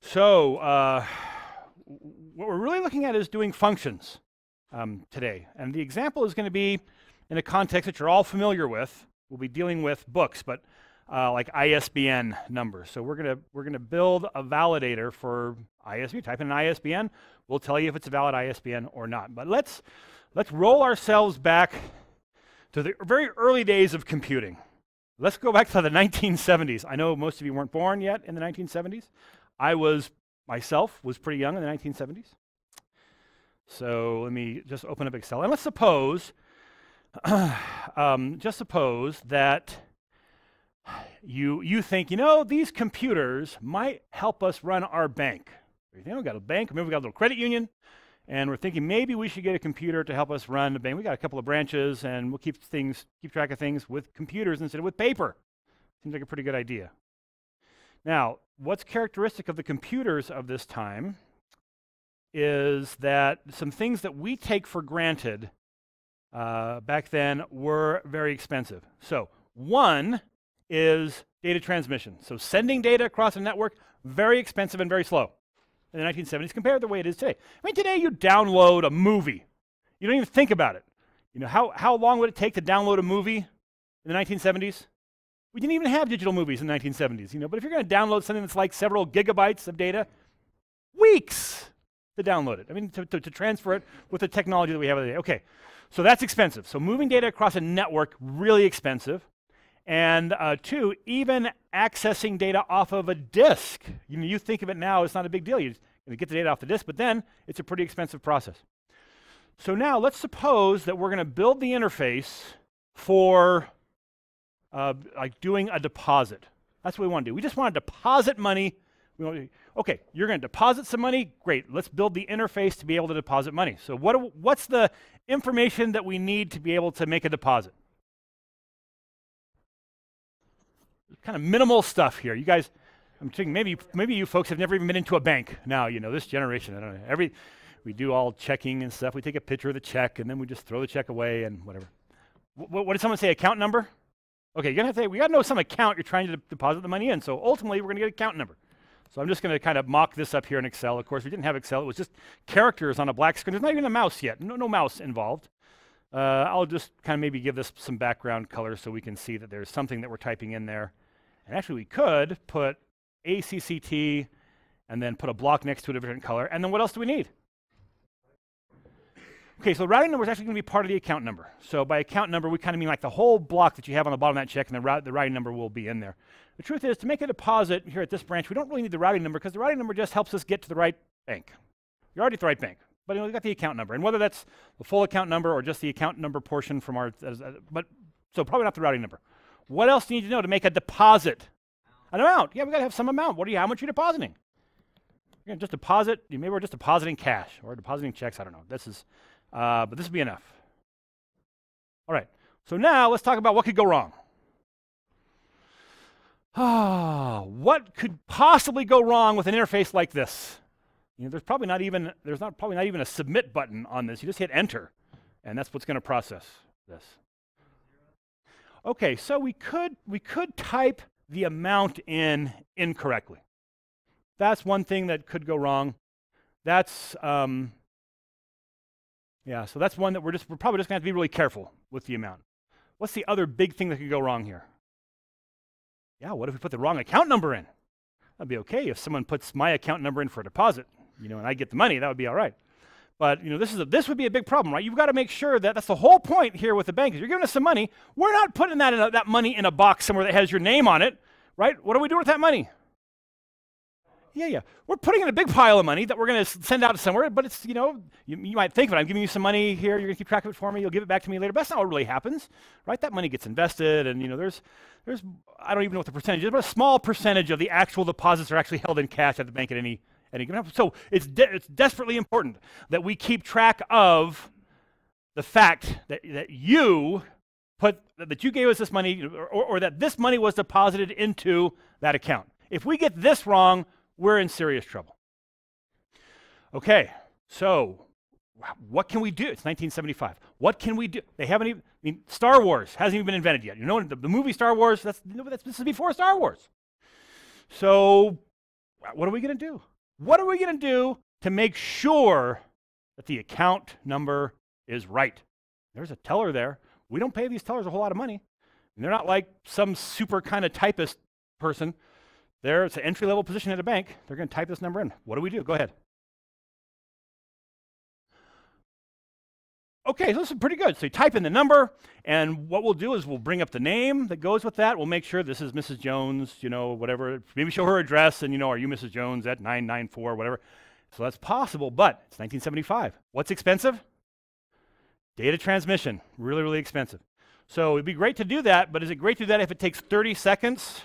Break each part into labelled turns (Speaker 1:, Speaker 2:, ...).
Speaker 1: So what we're really looking at is doing functions today. And the example is going to be in a context that you're all familiar with. We'll be dealing with books, but like ISBN numbers. So we're gonna build a validator for ISBN. Type in an ISBN. We'll tell you if it's a valid ISBN or not. But let's roll ourselves back to the very early days of computing. Let's go back to the 1970s. I know most of you weren't born yet in the 1970s. I myself was pretty young in the 1970s. So let me just open up Excel. And let's suppose, just suppose that you think, these computers might help us run our bank. We've got a bank, maybe we've got a little credit union, and we're thinking maybe we should get a computer to help us run the bank. We got a couple of branches, and we'll keep track of things with computers instead of with paper. Seems like a pretty good idea. Now, what's characteristic of the computers of this time is that some things that we take for granted back then were very expensive. So one is data transmission. So sending data across a network, very expensive and very slow in the 1970s compared to the way it is today. I mean, today you download a movie. You don't even think about it. How long would it take to download a movie in the 1970s? We didn't even have digital movies in the 1970s, but if you're going to download something that's like several gigabytes of data, weeks to download it. I mean, to transfer it with the technology that we have today. Okay, so that's expensive. So moving data across a network, really expensive. And two, even accessing data off of a disk. You think of it now, it's not a big deal. You get the data off the disk, but then it's a pretty expensive process. So now let's suppose that we're going to build the interface for like doing a deposit. That's what we want to do. We just want to deposit money. Okay, you're going to deposit some money. Great. Let's build the interface to be able to deposit money. So what's the information that we need to be able to make a deposit? Kind of minimal stuff here. You guys, I'm thinking maybe you folks have never even been into a bank now, this generation. I don't know. We do all checking and stuff. We take a picture of the check and then we just throw the check away and whatever. What did someone say? Account number? Okay, we got to know some account you're trying to deposit the money in. So ultimately, we're going to get an account number. So I'm just going to kind of mock this up here in Excel. Of course, we didn't have Excel. It was just characters on a black screen. There's not even a mouse yet. No mouse involved. I'll just kind of maybe give this some background color so we can see that there's something that we're typing in there. And actually, we could put ACCT and then put a block next to it of a different color. And then what else do we need? Okay, so the routing number is actually going to be part of the account number. So by account number, we kind of mean like the whole block that you have on the bottom of that check, and the routing number will be in there. The truth is, to make a deposit here at this branch, we don't really need the routing number because the routing number just helps us get to the right bank. You're already at the right bank, but we've got the account number. And whether that's the full account number or just the account number portion from our, so probably not the routing number. What else do you need to know to make a deposit? An amount. Yeah, we got to have some amount. How much are you depositing? You're going to just deposit. Maybe we're just depositing cash or depositing checks. I don't know. But this would be enough. All right. So now let's talk about what could go wrong. What could possibly go wrong with an interface like this? There's probably not even a submit button on this. You just hit enter, and that's what's going to process this. Okay, so we could type the amount in incorrectly. That's one thing that could go wrong. That's so that's one that we're probably just going to have to be really careful with the amount. What's the other big thing that could go wrong here? Yeah, what if we put the wrong account number in? That'd be okay if someone puts my account number in for a deposit, and I get the money. That would be all right. But this would be a big problem, right? You've got to make sure that that's the whole point here with the bank is you're giving us some money. We're not putting that money in a box somewhere that has your name on it, right? What are we doing with that money? Yeah. We're putting in a big pile of money that we're going to send out somewhere, but it's, you might think of it. I'm giving you some money here. You're going to keep track of it for me. You'll give it back to me later. But that's not what really happens, right? That money gets invested, and, there's I don't even know what the percentage is, but a small percentage of the actual deposits are actually held in cash at the bank at any given time. So it's desperately important that we keep track of the fact that you gave us this money, or that this money was deposited into that account. If we get this wrong, we're in serious trouble. Okay, so what can we do? It's 1975. What can we do? They haven't even, Star Wars hasn't even been invented yet. The movie Star Wars, this is before Star Wars. So what are we going to do? what are we going to do to make sure that the account number is right? There's a teller there. We don't pay these tellers a whole lot of money. And they're not like some super kind of typist person. It's an entry-level position at a bank. They're going to type this number in. What do we do? Go ahead. Okay, so this is pretty good. So you type in the number, and what we'll do is we'll bring up the name that goes with that. We'll make sure this is Mrs. Jones, whatever. Maybe show her address, and, are you Mrs. Jones at 994, whatever. So that's possible, but it's 1975. What's expensive? Data transmission. Really, really expensive. So it'd be great to do that, but is it great to do that if it takes 30 seconds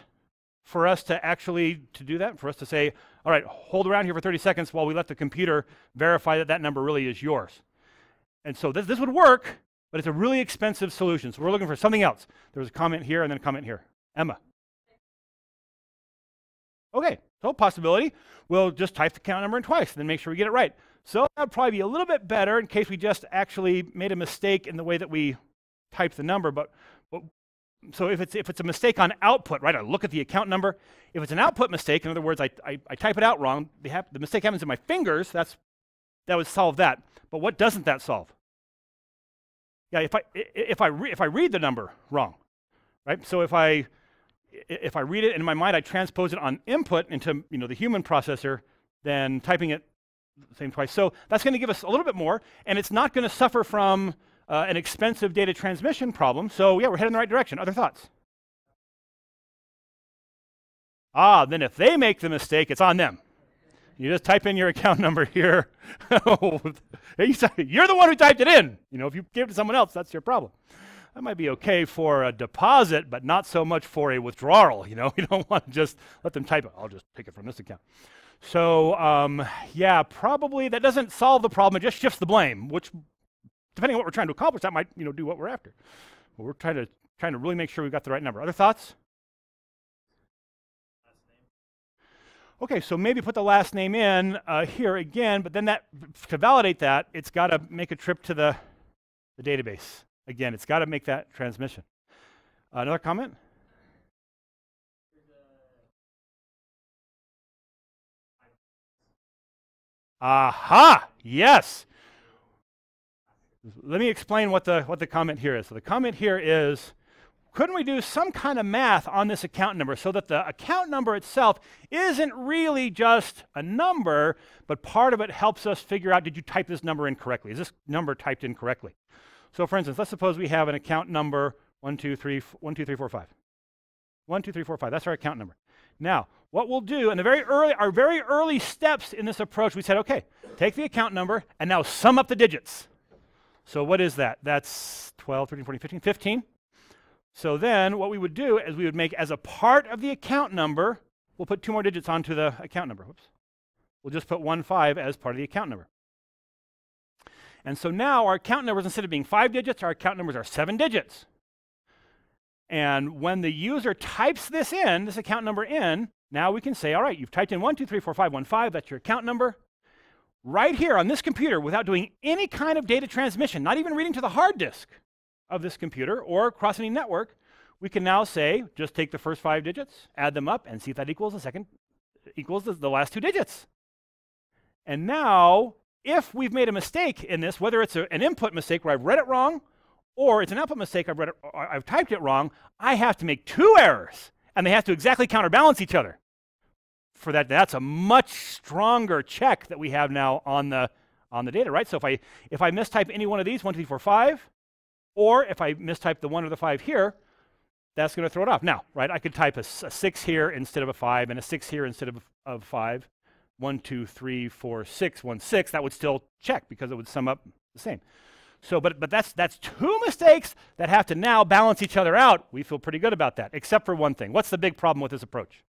Speaker 1: for us to do that? For us to say, all right, hold around here for 30 seconds while we let the computer verify that that number really is yours. And so this would work, but it's a really expensive solution. So we're looking for something else. There was a comment here and then a comment here. Emma. Okay, so possibility. We'll just type the account number in twice and then make sure we get it right. So that would probably be a little bit better in case we just actually made a mistake in the way that we typed the number. But so if it's a mistake on output, right, I look at the account number. If it's an output mistake, in other words, I type it out wrong, the mistake happens in my fingers, that would solve that. But what doesn't that solve? Yeah, if I read the number wrong, right? So if I read it in my mind, I transpose it on input into the human processor, then typing it the same twice. So that's going to give us a little bit more, and it's not going to suffer from an expensive data transmission problem. So yeah, we're heading in the right direction. Other thoughts? Then if they make the mistake, it's on them. You just type in your account number here. You're the one who typed it in. If you give it to someone else, that's your problem. That might be okay for a deposit, but not so much for a withdrawal. You don't want to just let them type it. I'll just take it from this account. So yeah, probably that doesn't solve the problem. It just shifts the blame, which, depending on what we're trying to accomplish, that might do what we're after. But we're trying to really make sure we've got the right number. Other thoughts? Okay, so maybe put the last name in here again, but then to validate that, it's got to make a trip to the database. Again, it's got to make that transmission. Another comment? Aha! Yes. Let me explain what the comment here is. So the comment here is, couldn't we do some kind of math on this account number so that the account number itself isn't really just a number, but part of it helps us figure out, did you type this number in correctly? Is this number typed in correctly? So for instance, let's suppose we have an account number 12345. 12345, that's our account number. Now, what we'll do in our very early steps in this approach, we said, okay, take the account number and now sum up the digits. So what is that? That's 12, 13, 14, 15, 15. So then what we would do is we would make, as a part of the account number, we'll put 2 more digits onto the account number. Whoops. We'll just put 15 as part of the account number. And so now our account numbers, instead of being 5 digits, our account numbers are 7 digits. And when the user types this account number in, now we can say, all right, you've typed in 1234515, that's your account number. Right here on this computer, without doing any kind of data transmission, not even reading to the hard disk of this computer or cross any network, we can now say, just take the first 5 digits, add them up, and see if that equals the last 2 digits. And now, if we've made a mistake in this, whether it's an input mistake where I've read it wrong, or it's an output mistake I've typed it wrong, I have to make 2 errors, and they have to exactly counterbalance each other. For that's a much stronger check that we have now on the data, right? So if I mistype any one of these, 1, 2, 3, 4, 5, or if I mistype the 1 or the 5 here, that's going to throw it off. Now, right, I could type a 6 here instead of a 5, and a 6 here instead of 5. 1, 2, 3, 4, 6, 1, 6. That would still check because it would sum up the same. So, but that's 2 mistakes that have to now balance each other out. We feel pretty good about that, except for one thing. What's the big problem with this approach?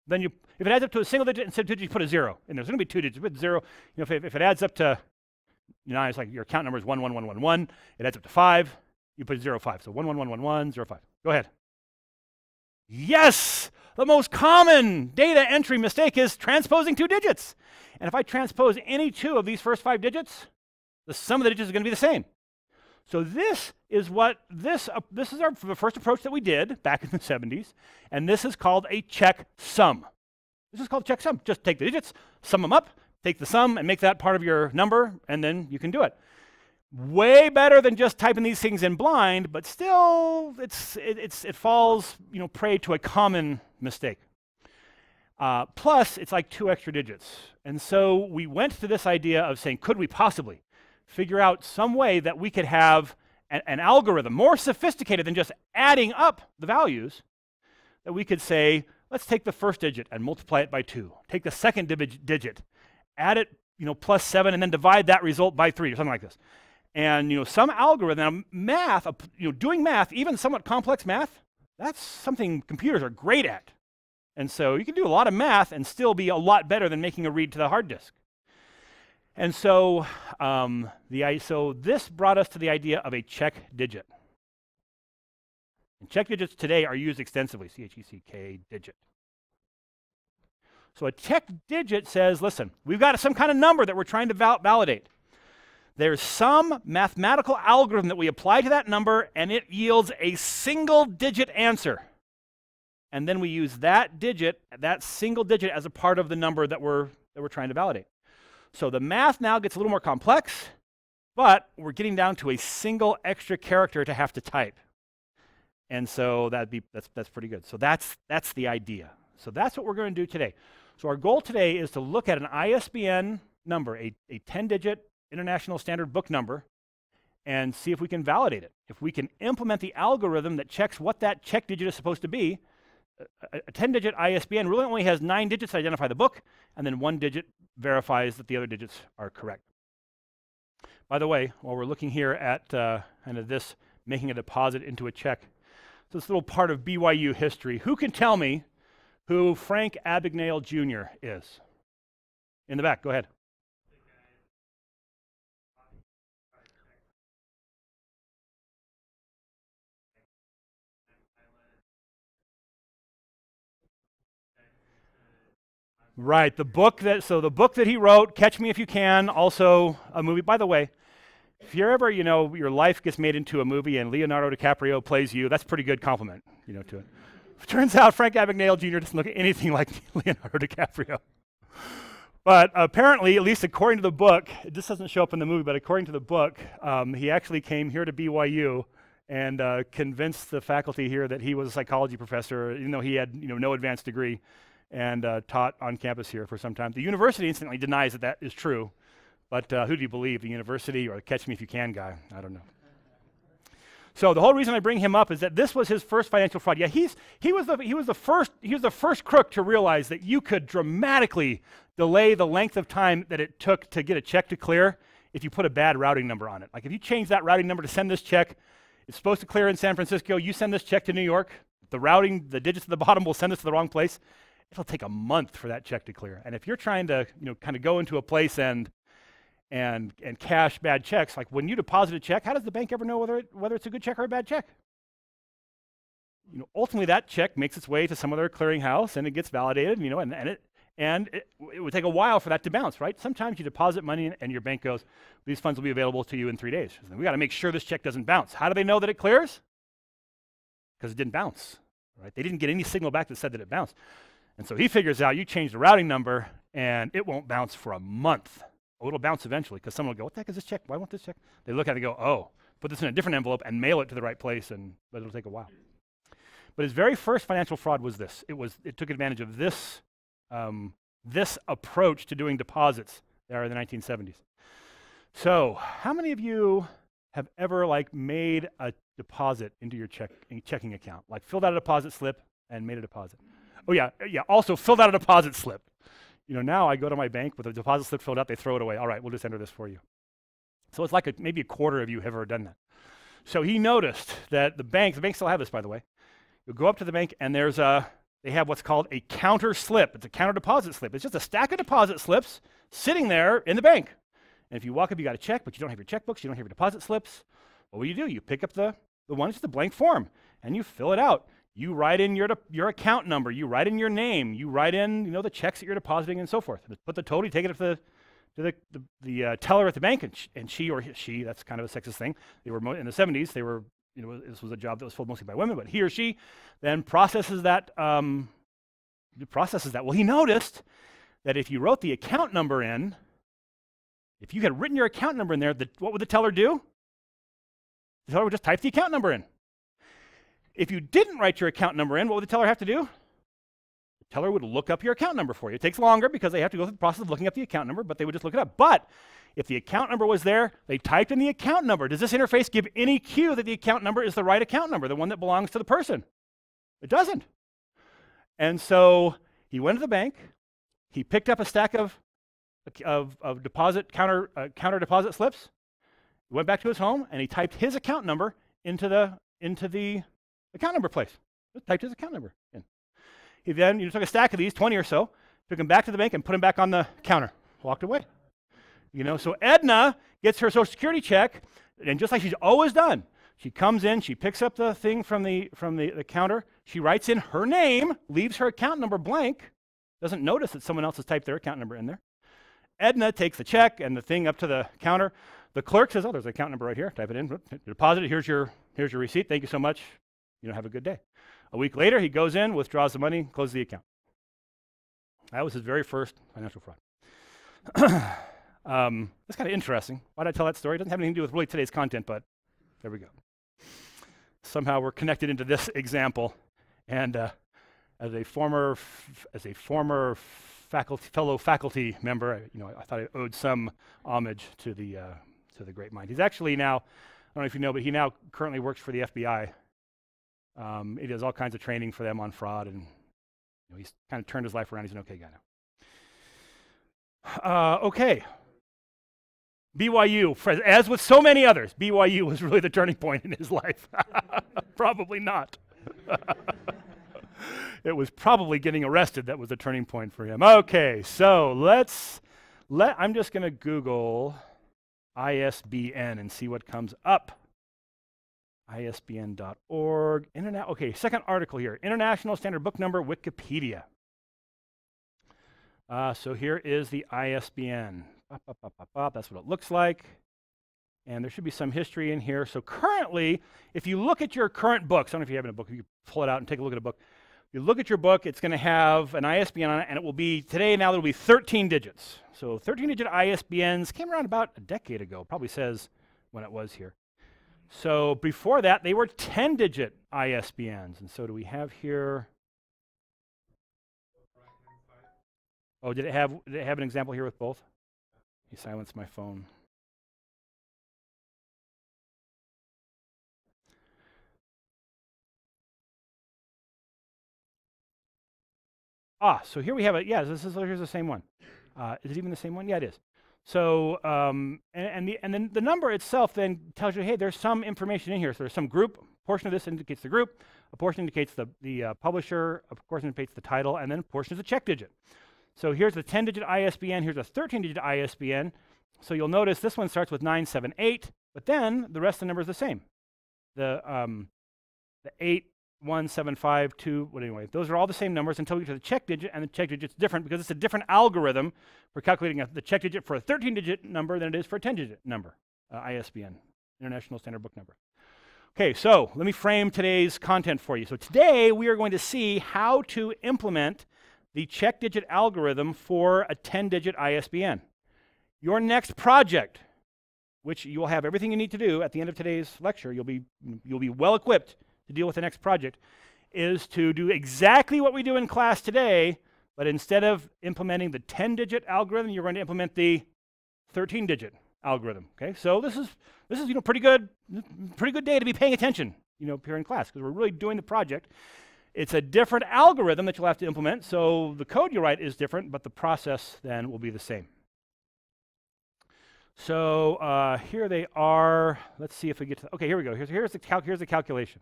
Speaker 1: Then if it adds up to a single digit, instead of 2 digits, you put a 0. And there's going to be 2 digits. You put 0. If it adds up to, it's like your account number is 11111. It adds up to 5. You put 05. So 11111, 05. Go ahead. Yes! The most common data entry mistake is transposing 2 digits. And if I transpose any 2 of these first 5 digits, the sum of the digits is going to be the same. So this is the first approach that we did back in the 70s, and this is called a checksum. This is called checksum. Just take the digits, sum them up, take the sum, and make that part of your number, and then you can do it. Way better than just typing these things in blind, but still, it falls prey to a common mistake. Plus, it's like 2 extra digits. And so we went to this idea of saying, could we possibly figure out some way that we could have an algorithm more sophisticated than just adding up the values, that we could say, let's take the first digit and multiply it by 2. Take the second digit, add it plus 7, and then divide that result by 3, or something like this. And some algorithm, math, doing math, even somewhat complex math, that's something computers are great at. And so you can do a lot of math and still be a lot better than making a read to the hard disk. And so, so this brought us to the idea of a check digit. And check digits today are used extensively, C-H-E-C-K digit. So a check digit says, listen, we've got some kind of number that we're trying to validate. There's some mathematical algorithm that we apply to that number, and it yields a single-digit answer. And then we use that digit, that single digit, as a part of the number that we're trying to validate. So the math now gets a little more complex, but we're getting down to a single extra character to have to type. And so that's pretty good. So that's the idea. So that's what we're going to do today. So our goal today is to look at an ISBN number, a 10-digit International Standard Book number, and see if we can validate it. If we can implement the algorithm that checks what that check digit is supposed to be. A 10-digit ISBN really only has 9 digits to identify the book, and then 1 digit verifies that the other digits are correct. By the way, while we're looking here at kind of this making a deposit into a check, so this little part of BYU history, who can tell me who Frank Abagnale Jr. is? In the back, go ahead. Right, the book that he wrote, Catch Me If You Can, also a movie. By the way, if you're ever, your life gets made into a movie and Leonardo DiCaprio plays you, that's a pretty good compliment, to it. Turns out Frank Abagnale Jr. doesn't look anything like Leonardo DiCaprio. But apparently, at least according to the book, this doesn't show up in the movie, but according to the book, he actually came here to BYU and convinced the faculty here that he was a psychology professor, even though he had no advanced degree, and taught on campus here for some time. The university instantly denies that that is true, but who do you believe, the university or the Catch Me If You Can guy? I don't know. So the whole reason I bring him up is that this was his first financial fraud. Yeah, he was the first crook to realize that you could dramatically delay the length of time that it took to get a check to clear if you put a bad routing number on it. Like if you change that routing number to send this check, it's supposed to clear in San Francisco, you send this check to New York, the digits at the bottom will send us to the wrong place. It'll take a month for that check to clear. And if you're trying to, kind of go into a place and cash bad checks, like when you deposit a check, how does the bank ever know whether it's a good check or a bad check? Ultimately that check makes its way to some other clearinghouse and it gets validated, and it would take a while for that to bounce, right? Sometimes you deposit money and your bank goes, these funds will be available to you in 3 days. We got to make sure this check doesn't bounce. How do they know that it clears? Because it didn't bounce, right? They didn't get any signal back that said that it bounced. And so he figures out you change the routing number and it won't bounce for a month. Oh, it'll bounce eventually because someone will go, what the heck is this check? Why won't this check? They look at it and go, oh, put this in a different envelope and mail it to the right place, but it'll take a while. But his very first financial fraud was this. It took advantage of this approach to doing deposits there in the 1970s. So how many of you have ever made a deposit into your checking account? Like filled out a deposit slip and made a deposit? Oh yeah, also filled out a deposit slip. Now I go to my bank with a deposit slip filled out, they throw it away. All right, we'll just enter this for you. So it's like maybe a quarter of you have ever done that. So he noticed that the banks still have this, by the way. You'll go up to the bank and they have what's called a counter slip. It's a counter deposit slip. It's just a stack of deposit slips sitting there in the bank. And if you walk up, you got a check, but you don't have your checkbooks, you don't have your deposit slips. What will you do? You pick up the one, it's just a blank form, and you fill it out. You write in your account number, you write in your name, you write in the checks that you're depositing and so forth. Put the total, you take it to to the teller at the bank, and she, that's kind of a sexist thing. They were in the 70s. They were, this was a job that was filled mostly by women, but he or she then processes that. Well, he noticed that if you wrote the account number in, if you had written your account number in there, what would the teller do? The teller would just type the account number in. If you didn't write your account number in, what would the teller have to do? The teller would look up your account number for you. It takes longer because they have to go through the process of looking up the account number, but they would just look it up. But if the account number was there, they typed in the account number. Does this interface give any cue that the account number is the right account number, the one that belongs to the person? It doesn't. And so he went to the bank. He picked up a stack of deposit counter deposit slips. He went back to his home and he typed his account number into the account number place. Just typed his account number in. He then took a stack of these, 20 or so, took them back to the bank and put them back on the counter. Walked away. So Edna gets her Social Security check, and just like she's always done, she comes in, she picks up the thing from the counter, she writes in her name, leaves her account number blank, doesn't notice that someone else has typed their account number in there. Edna takes the check and the thing up to the counter. The clerk says, "Oh, there's an account number right here. Type it in. Deposit it. Here's your receipt. Thank you so much. Have a good day." A week later, he goes in, withdraws the money, closes the account. That was his very first financial fraud. That's kind of interesting. Why did I tell that story? It doesn't have anything to do with really today's content, but there we go. Somehow we're connected into this example, and as a former fellow faculty member, I thought I owed some homage to the great mind. He's actually now, I don't know if you know, but he now currently works for the FBI. He does all kinds of training for them on fraud, and he's kind of turned his life around. He's an okay guy now. Okay. BYU, as with so many others, BYU was really the turning point in his life. Probably not. It was probably getting arrested that was the turning point for him. Okay, so I'm just going to Google ISBN and see what comes up. ISBN.org. Okay, second article here. International Standard Book Number, Wikipedia. So here is the ISBN. That's what it looks like. And there should be some history in here. So currently, if you look at your current books, I don't know if you have a book, you pull it out and take a look at a book. If you look at your book, it's going to have an ISBN on it, and it will be, today now, there will be 13 digits. So 13-digit ISBNs came around about a decade ago, probably says when it was here. So before that, they were 10-digit ISBNs. And so do we have here? Oh, did it have an example here with both? Let me silence my phone. So here we have it. Yeah, here's the same one. Is it even the same one? Yeah, it is. So and then the number itself then tells you, hey, there's some information in here. So there's some group. A portion of this indicates the group. A portion indicates the publisher. A portion indicates the title, and then a portion is the check digit. So here's the 10-digit ISBN. Here's a 13-digit ISBN. So you'll notice this one starts with 978, but then the rest of the number is the same. The 81752. But anyway, those are all the same numbers until we get to the check digit, and the check digit's different because it's a different algorithm for calculating the check digit for a 13-digit number than it is for a 10-digit number. ISBN, International Standard Book Number. Okay, so let me frame today's content for you. So today we are going to see how to implement the check digit algorithm for a 10-digit ISBN. Your next project, which you will have everything you need to do at the end of today's lecture, you'll be well equipped to deal with the next project, is to do exactly what we do in class today, but instead of implementing the 10-digit algorithm, you're going to implement the 13-digit algorithm. Okay, so this is pretty good day to be paying attention, here in class, because we're really doing the project. It's a different algorithm that you'll have to implement, so the code you write is different, but the process then will be the same. So here they are. Let's see if we get to. Okay, here we go. Here's the calculation.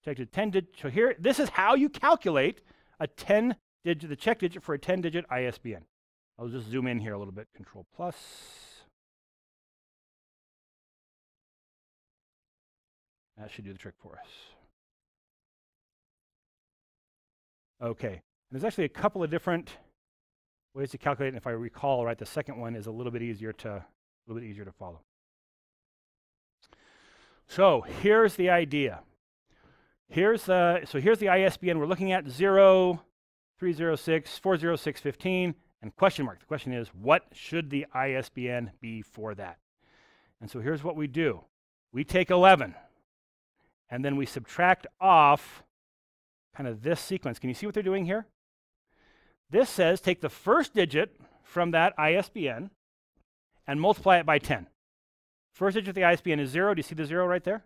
Speaker 1: Check the 10-digit. So here, this is how you calculate a 10-digit, the check digit for a 10-digit ISBN. I'll just zoom in here a little bit. Control plus. That should do the trick for us. Okay. And there's actually a couple of different ways to calculate, and if I recall right, the second one is a little bit easier to follow. So here's the idea. Here's the ISBN we're looking at: 0, 306, 40615, and question mark. The question is, what should the ISBN be for that? And so here's what we do. We take 11, and then we subtract off kind of this sequence. Can you see what they're doing here? This says take the first digit from that ISBN and multiply it by 10. First digit of the ISBN is 0. Do you see the 0 right there?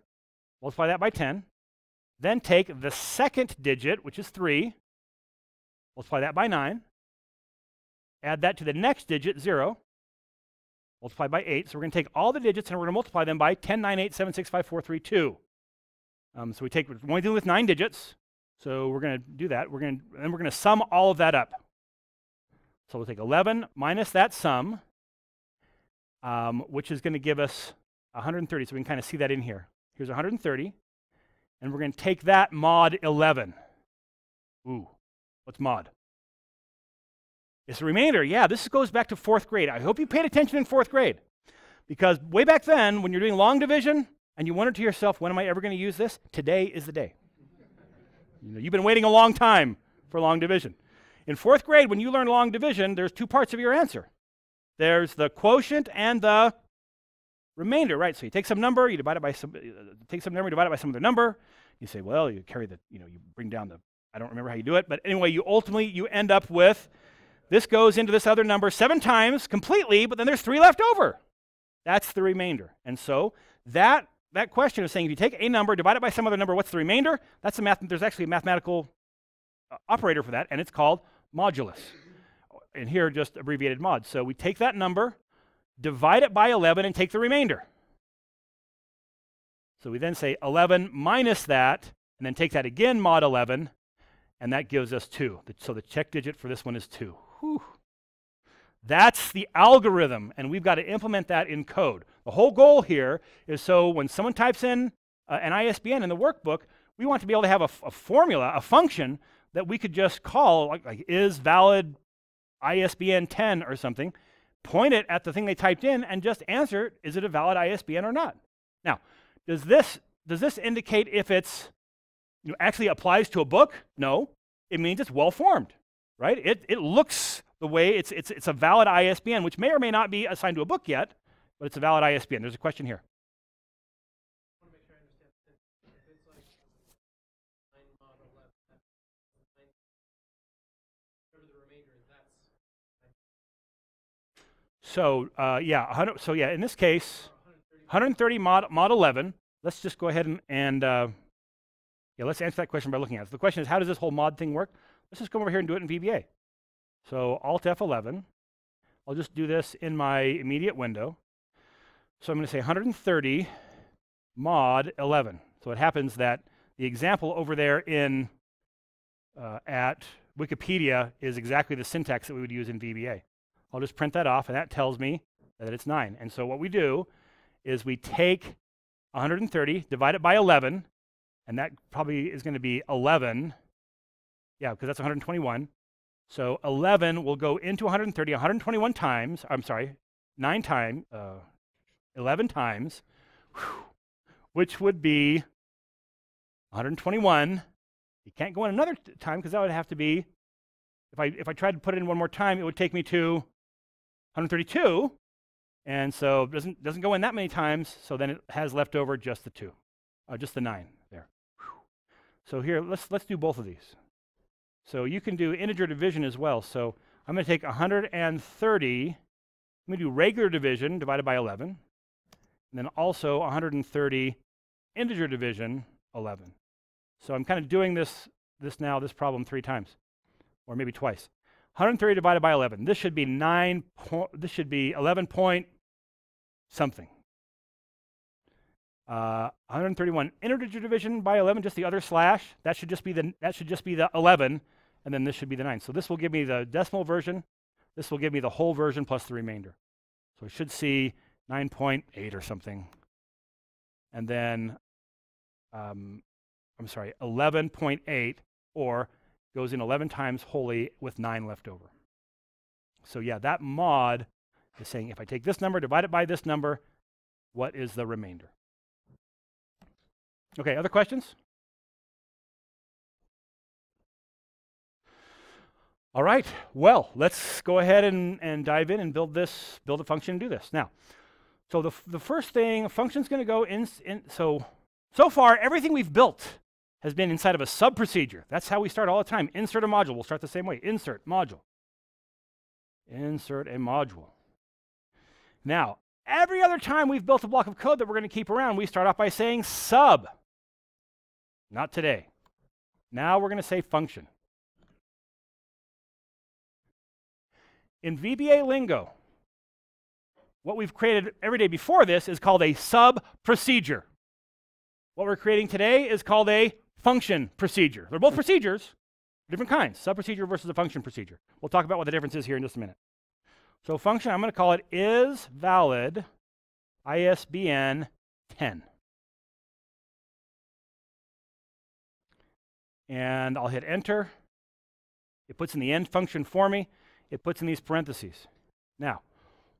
Speaker 1: Multiply that by 10. Then take the second digit, which is 3, multiply that by 9. Add that to the next digit, 0, multiply by 8. So we're going to take all the digits and we're going to multiply them by 10, 9, 8, 7, 6, 5, 4, 3, 2. So we're only dealing with 9 digits. So we're going to do that. Then we're going to sum all of that up. So we'll take 11 minus that sum, which is going to give us 130. So we can kind of see that in here. Here's 130. And we're going to take that mod 11. Ooh, what's mod? It's the remainder. Yeah, this goes back to 4th grade. I hope you paid attention in 4th grade. Because way back then, when you're doing long division, and you wonder to yourself, when am I ever going to use this? Today is the day. You've been waiting a long time for long division. In 4th grade, when you learn long division, there's 2 parts of your answer. There's the quotient and the remainder, right? So you take some number, you divide it by some, take some number, divide it by some other number. You say, well, you carry the, you bring down the, I don't remember how you do it, but anyway, you end up with, this goes into this other number 7 times completely, but then there's 3 left over. That's the remainder. And so that question is saying if you take a number, divide it by some other number, what's the remainder? That's there's actually a mathematical operator for that, and it's called modulus. And here, just abbreviated mod. So we take that number, divide it by 11, and take the remainder. So we then say 11 minus that, and then take that again, mod 11, and that gives us 2. So the check digit for this one is 2. Whew. That's the algorithm, and we've got to implement that in code. The whole goal here is so when someone types in an ISBN in the workbook, we want to be able to have a formula, a function that we could just call, like is valid ISBN 10 or something, point it at the thing they typed in, and just answer, is it a valid ISBN or not? Now, does this indicate if it's actually applies to a book? No, it means it's well formed, right? It looks the way it's a valid ISBN, which may or may not be assigned to a book yet, but it's a valid ISBN. There's a question here.
Speaker 2: I want to make sure I understand. If it's like 9 mod 11, that's 9, whatever the remainder is, that's 9.
Speaker 1: So yeah, in this case, 130 mod 11. Let's just go ahead and let's answer that question by looking at it. So the question is, how does this whole mod thing work? Let's just come over here and do it in VBA. So Alt F11. I'll just do this in my immediate window. So I'm going to say 130 mod 11. So it happens that the example over there in at Wikipedia is exactly the syntax that we would use in VBA. I'll just print that off, and that tells me that it's 9. And so what we do is we take 130, divide it by 11, and that probably is going to be 11. Yeah, because that's 121. So 11 will go into 130 121 times. I'm sorry, 11 times, which would be 121. You can't go in another time because that would have to be, if I tried to put it in one more time, it would take me to 132. And so it doesn't go in that many times, so then it has left over just the 2, just the 9 there. So here, let's do both of these. So you can do integer division as well. So I'm going to take 130, I'm going to do regular division divided by 11, and then also 130 integer division 11. So I'm kind of doing this problem 3 times, or maybe twice. 130 divided by 11. This should be 11 point something. 131 integer division by 11, just the other slash. That should just be the 11, and then this should be the 9. So this will give me the decimal version. This will give me the whole version plus the remainder. So I should see 9.8 or something. And then, 11.8, or goes in 11 times wholly with 9 left over. So yeah, that mod is saying if I take this number, divide it by this number, what is the remainder? Okay, other questions? All right, well, let's go ahead and dive in and build a function and do this. Now, so the first thing, a function's going to go so far, everything we've built has been inside of a sub-procedure. That's how we start all the time. Insert a module. We'll start the same way. Insert module. Insert a module. Now, every other time we've built a block of code that we're going to keep around, we start off by saying sub. Not today. Now we're going to say function. In VBA lingo, what we've created every day before this is called a sub-procedure. What we're creating today is called a function procedure. They're both procedures, different kinds, sub-procedure versus a function procedure. We'll talk about what the difference is here in just a minute. So function, I'm going to call it is valid ISBN 10. And I'll hit enter. It puts in the end function for me. It puts in these parentheses. Now,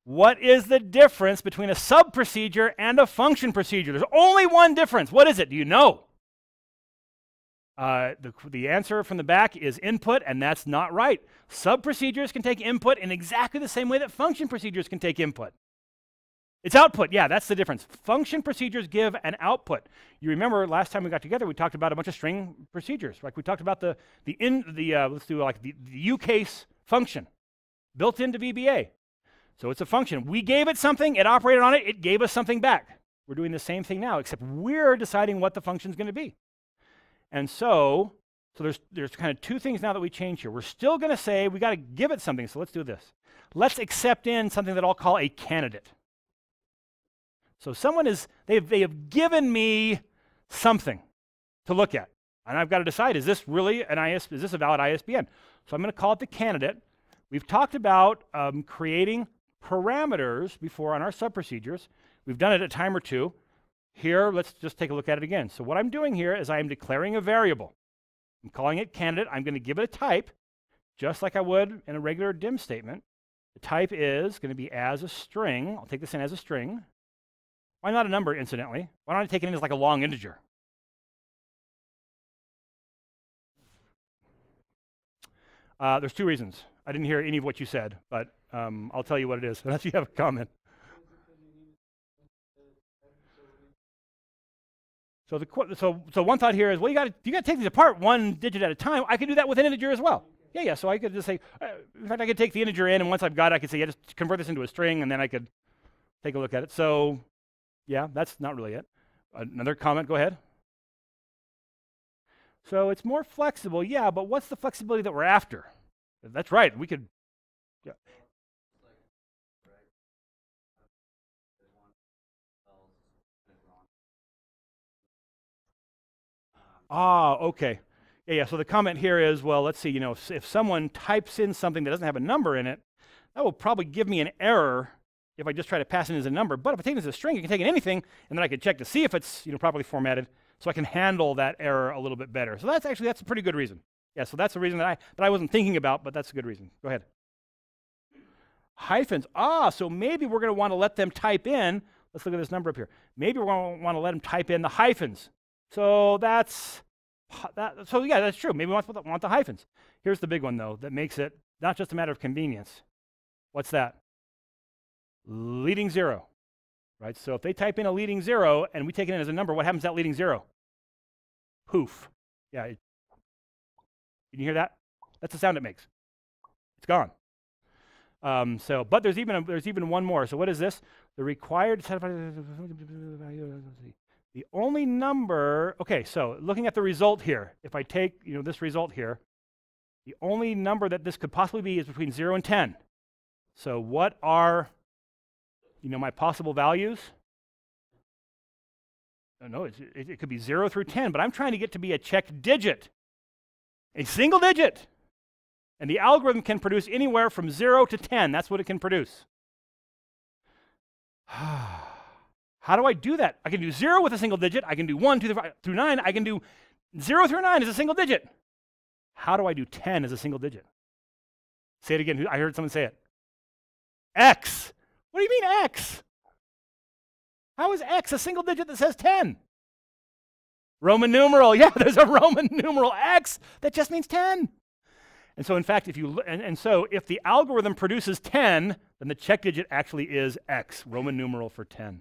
Speaker 1: what is the difference between a sub-procedure and a function procedure? There's only one difference. What is it? Do you know? The answer from the back is input, and that's not right. Sub-procedures can take input in exactly the same way that function procedures can take input. It's output. Yeah, that's the difference. Function procedures give an output. You remember last time we got together, we talked about a bunch of string procedures. Like we talked about the uCase function built into VBA. So it's a function. We gave it something, it operated on it, it gave us something back. We're doing the same thing now, except we're deciding what the function is going to be. And so there's kind of two things now that we change here. We're still going to say we got to give it something, so let's do this. Let's accept in something that I'll call a candidate. So they have given me something to look at, and I've got to decide, is this really is this a valid ISBN? So I'm going to call it the candidate. We've talked about creating parameters before on our sub-procedures. We've done it a time or two. Here, let's just take a look at it again. So what I'm doing here is I am declaring a variable. I'm calling it candidate. I'm going to give it a type, just like I would in a regular dim statement. The type is going to be as a string. I'll take this in as a string. Why not a number, incidentally? Why don't I take it in as like a long integer? There's two reasons. I didn't hear any of what you said, but I'll tell you what it is, unless you have a comment. So one thought here is, well, you got to take these apart one digit at a time. I could do that with an integer as well. Yeah. So I could just say, in fact, I could take the integer in, and once I've got it, I could say, yeah, just convert this into a string, and then I could take a look at it. So, yeah, that's not really it. Another comment, go ahead. So it's more flexible, yeah, but what's the flexibility that we're after? That's right, we could, yeah. Okay. Yeah, so the comment here is, well, let's see, if someone types in something that doesn't have a number in it, that will probably give me an error if I just try to pass it as a number. But if I take it as a string, you can take in anything, and then I can check to see if it's properly formatted, so I can handle that error a little bit better. So that's a pretty good reason. Yeah, so that's the reason that I wasn't thinking about, but that's a good reason. Go ahead. Hyphens. So maybe we're going to want to let them type in. Let's look at this number up here. Maybe we're going to want to let them type in the hyphens. So so yeah, that's true. Maybe we want the hyphens. Here's the big one, though, that makes it not just a matter of convenience. What's that? Leading zero, right? So if they type in a leading zero and we take it in as a number, what happens to that leading zero? Poof. Yeah. Can you hear that? That's the sound it makes. It's gone. But there's even one more. So what is this? The required. The only number. Okay. So looking at the result here, if I take this result here, the only number that this could possibly be is between 0 and 10. So what are my possible values? No, it could be 0 through 10, but I'm trying to get to be a checked digit, a single digit. And the algorithm can produce anywhere from 0 to 10. That's what it can produce. How do I do that? I can do 0 with a single digit. I can do 1, 2, 3, 5, through 9. I can do 0 through 9 as a single digit. How do I do 10 as a single digit? Say it again. I heard someone say it. X. What do you mean X? How is X a single digit that says 10? Roman numeral. Yeah, there's a Roman numeral X that just means 10. And so in fact, if you so if the algorithm produces 10, then the check digit actually is X, Roman numeral for 10.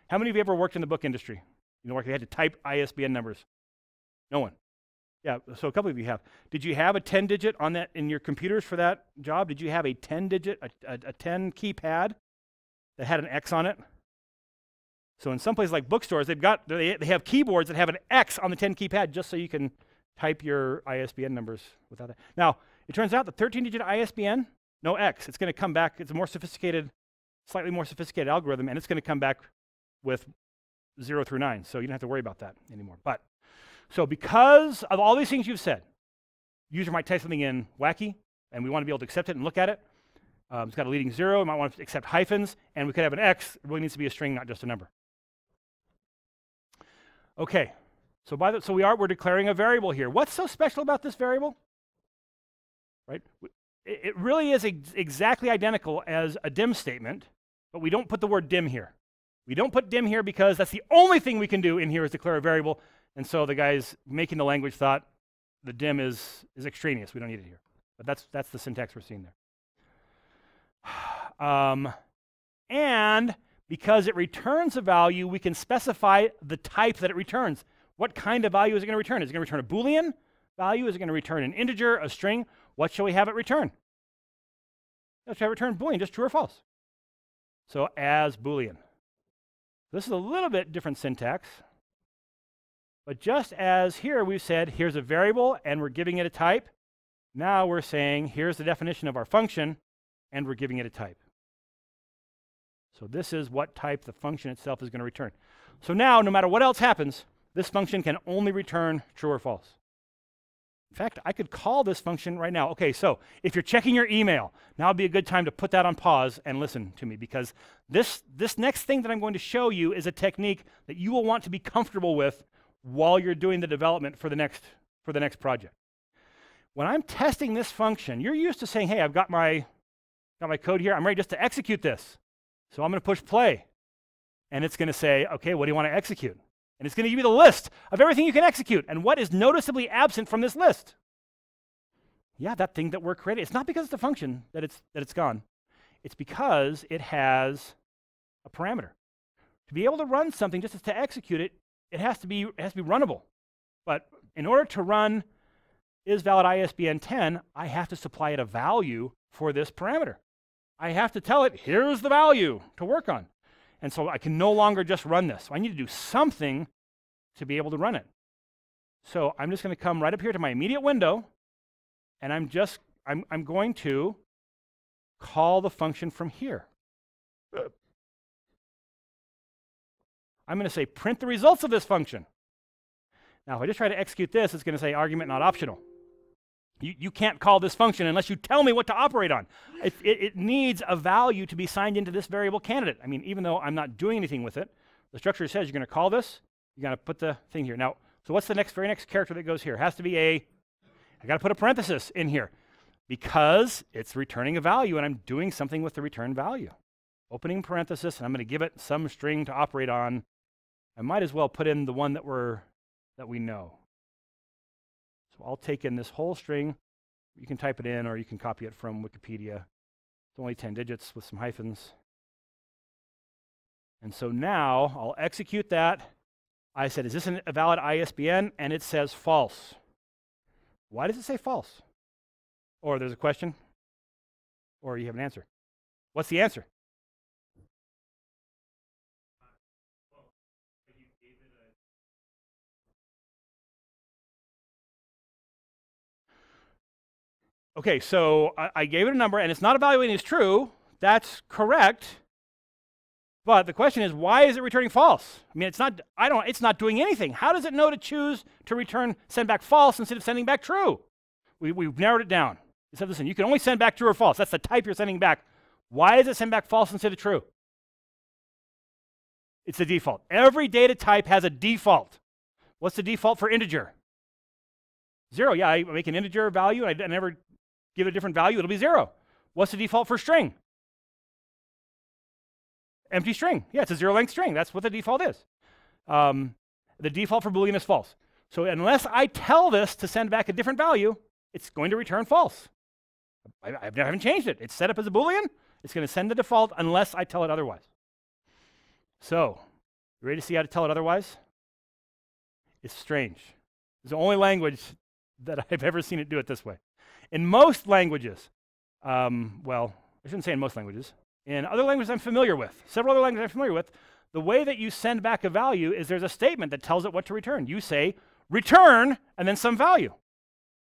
Speaker 1: How many of you ever worked in the book industry? You know, where you had to type ISBN numbers? No one. Yeah, so a couple of you have. Did you have a 10 digit on that in your computers for that job? Did you have a 10 digit, a 10 keypad that had an X on it? So in some places like bookstores, they have keyboards that have an X on the 10 keypad just so you can type your ISBN numbers without that. Now, it turns out the 13-digit ISBN, no X. It's going to come back. It's a more sophisticated, slightly more sophisticated algorithm, and it's going to come back with 0 through 9. So you don't have to worry about that anymore. But so because of all these things you've said, user might type something in wacky, and we want to be able to accept it and look at it. It's got a leading 0. We might want to accept hyphens, and we could have an X. It really needs to be a string, not just a number. Okay, so we're declaring a variable here. What's so special about this variable? Right? It really is exactly identical as a dim statement, but we don't put the word dim here. We don't put dim here because that's the only thing we can do in here is declare a variable. And so the guys making the language thought the dim is extraneous. We don't need it here. But that's the syntax we're seeing there. And because it returns a value, we can specify the type that it returns. What kind of value is it going to return? Is it going to return a Boolean value? Is it going to return an integer, a string? What shall we have it return? Let's have it return Boolean, just true or false. So as Boolean. This is a little bit different syntax. But just as here we've said, here's a variable and we're giving it a type. Now we're saying, here's the definition of our function and we're giving it a type. So this is what type the function itself is going to return. So now, no matter what else happens, this function can only return true or false. In fact, I could call this function right now. Okay, so if you're checking your email, now would be a good time to put that on pause and listen to me, because this next thing that I'm going to show you is a technique that you will want to be comfortable with while you're doing the development for the next project. When I'm testing this function, you're used to saying, hey, I've got my code here. I'm ready just to execute this. So I'm going to push play. And it's going to say, okay, what do you want to execute? And it's going to give you the list of everything you can execute. And what is noticeably absent from this list? Yeah, that thing that we're creating. It's not because it's a function that it's gone. It's because it has a parameter. To be able to run something, just to execute it, it has to be runnable. But in order to run isValidISBN10, I have to supply it a value for this parameter. I have to tell it, here's the value to work on. And so I can no longer just run this. So I need to do something to be able to run it. So I'm just going to come right up here to my immediate window, and I'm going to call the function from here. I'm going to say print the results of this function. Now, if I just try to execute this, it's going to say argument not optional. You can't call this function unless you tell me what to operate on. It needs a value to be signed into this variable candidate. I mean, even though I'm not doing anything with it, the structure says you're going to call this, you're going to put the thing here. Now, so what's the very next character that goes here? It has to be I got to put a parenthesis in here because it's returning a value and I'm doing something with the return value. Opening parenthesis, and I'm going to give it some string to operate on. I might as well put in the one that we know. So I'll take in this whole string. You can type it in or you can copy it from Wikipedia. It's only 10 digits with some hyphens. And so now I'll execute that. I said, is this a valid ISBN? And it says false. Why does it say false? Or there's a question, or you have an answer. What's the answer? Okay, so I gave it a number, and it's not evaluating as true. That's correct. But the question is, why is it returning false? I mean, it's not doing anything. How does it know to choose to send back false instead of sending back true? We've narrowed it down. It said, listen, you can only send back true or false. That's the type you're sending back. Why does it send back false instead of true? It's the default. Every data type has a default. What's the default for integer? 0. Yeah, I make an integer value, and I never give it a different value. It'll be 0. What's the default for string? Empty string. Yeah, it's a zero-length string. That's what the default is. The default for Boolean is false. So unless I tell this to send back a different value, it's going to return false. I haven't changed it. It's set up as a Boolean. It's going to send the default unless I tell it otherwise. So, you ready to see how to tell it otherwise? It's strange. It's the only language that I've ever seen it do it this way. In most languages, well, I shouldn't say in most languages. In other languages I'm familiar with, several other languages I'm familiar with, the way that you send back a value is there's a statement that tells it what to return. You say, return, and then some value.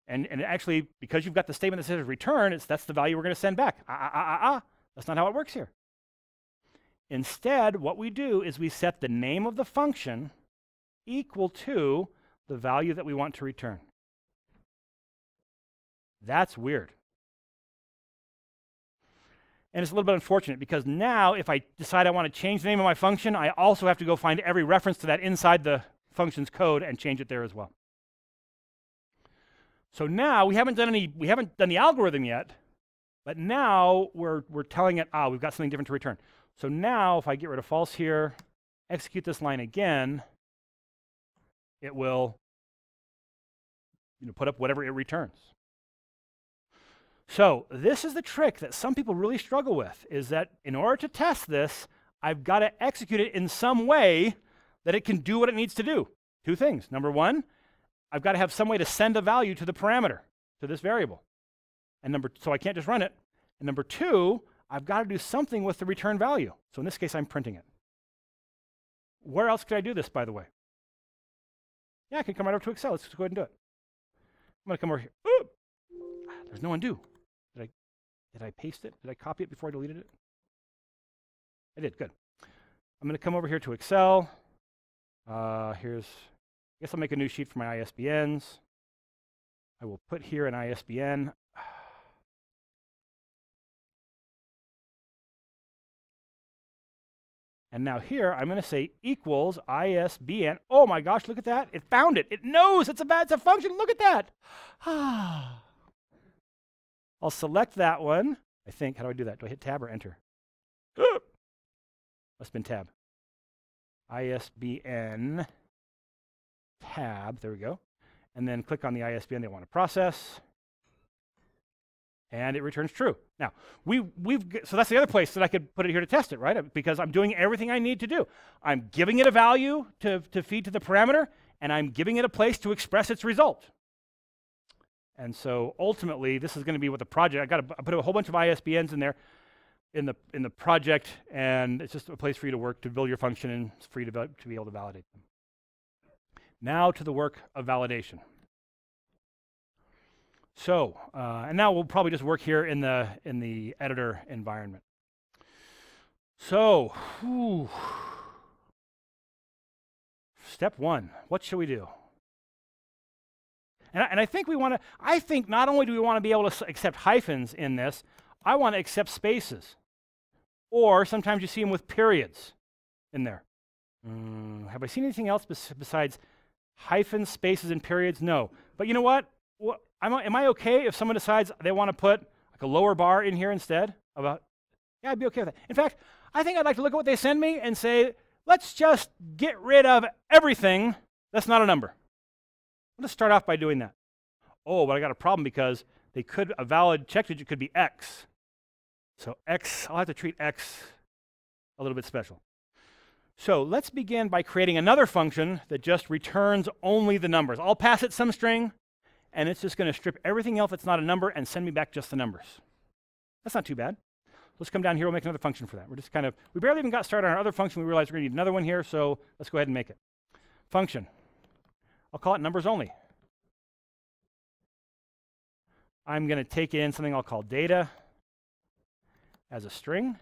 Speaker 1: And actually, because you've got the statement that says return, that's the value we're going to send back. That's not how it works here. Instead, what we do is we set the name of the function equal to the value that we want to return. That's weird. And it's a little bit unfortunate because now if I decide I want to change the name of my function, I also have to go find every reference to that inside the function's code and change it there as well. So now we haven't done the algorithm yet, but now we're telling it, we've got something different to return. So now if I get rid of false here, execute this line again, it will put up whatever it returns. So this is the trick that some people really struggle with, is that in order to test this, I've got to execute it in some way that it can do what it needs to do. Two things. Number one, I've got to have some way to send a value to the parameter, to this variable. And so I can't just run it. And number two, I've got to do something with the return value. So in this case, I'm printing it. Where else could I do this, by the way? Yeah, I can come right over to Excel. Let's just go ahead and do it. I'm going to come over here. Ooh! There's no undo. Did I paste it? Did I copy it before I deleted it? I did, good. I'm going to come over here to Excel. I guess I'll make a new sheet for my ISBNs. I will put here an ISBN. And now here, I'm going to say equals ISBN. Oh my gosh, look at that. It found it. It knows it's a function. Look at that. I'll select that one. I think, how do I do that? Do I hit tab or enter? Must have been tab. ISBN tab, there we go. And then click on the ISBN they want to process. And it returns true. Now, so that's the other place that I could put it here to test it, right? Because I'm doing everything I need to do. I'm giving it a value to feed to the parameter, and I'm giving it a place to express its result. And so ultimately, this is going to be what the project, I put a whole bunch of ISBNs in there in the project, and it's just a place for you to work, to build your function, and it's for you to be able to validate them. Now to the work of validation. So, and now we'll probably just work here in the editor environment. So, step one, what should we do? And I think I think not only do we want to be able to accept hyphens in this, I want to accept spaces. Or sometimes you see them with periods in there. Have I seen anything else besides hyphens, spaces, and periods? No. But you know what? Am I okay if someone decides they want to put like a lower bar in here instead? Yeah, I'd be okay with that. In fact, I think I'd like to look at what they send me and say, let's just get rid of everything that's not a number. Let's start off by doing that. Oh, but I got a problem because a valid check digit could be X. So X, I'll have to treat X a little bit special. So let's begin by creating another function that just returns only the numbers. I'll pass it some string, and it's just going to strip everything else that's not a number and send me back just the numbers. That's not too bad. Let's come down here, we'll make another function for that. We barely even got started on our other function. We realized we're going to need another one here, so let's go ahead and make it. Function. I'll call it numbers only. I'm going to take in something I'll call data as a string.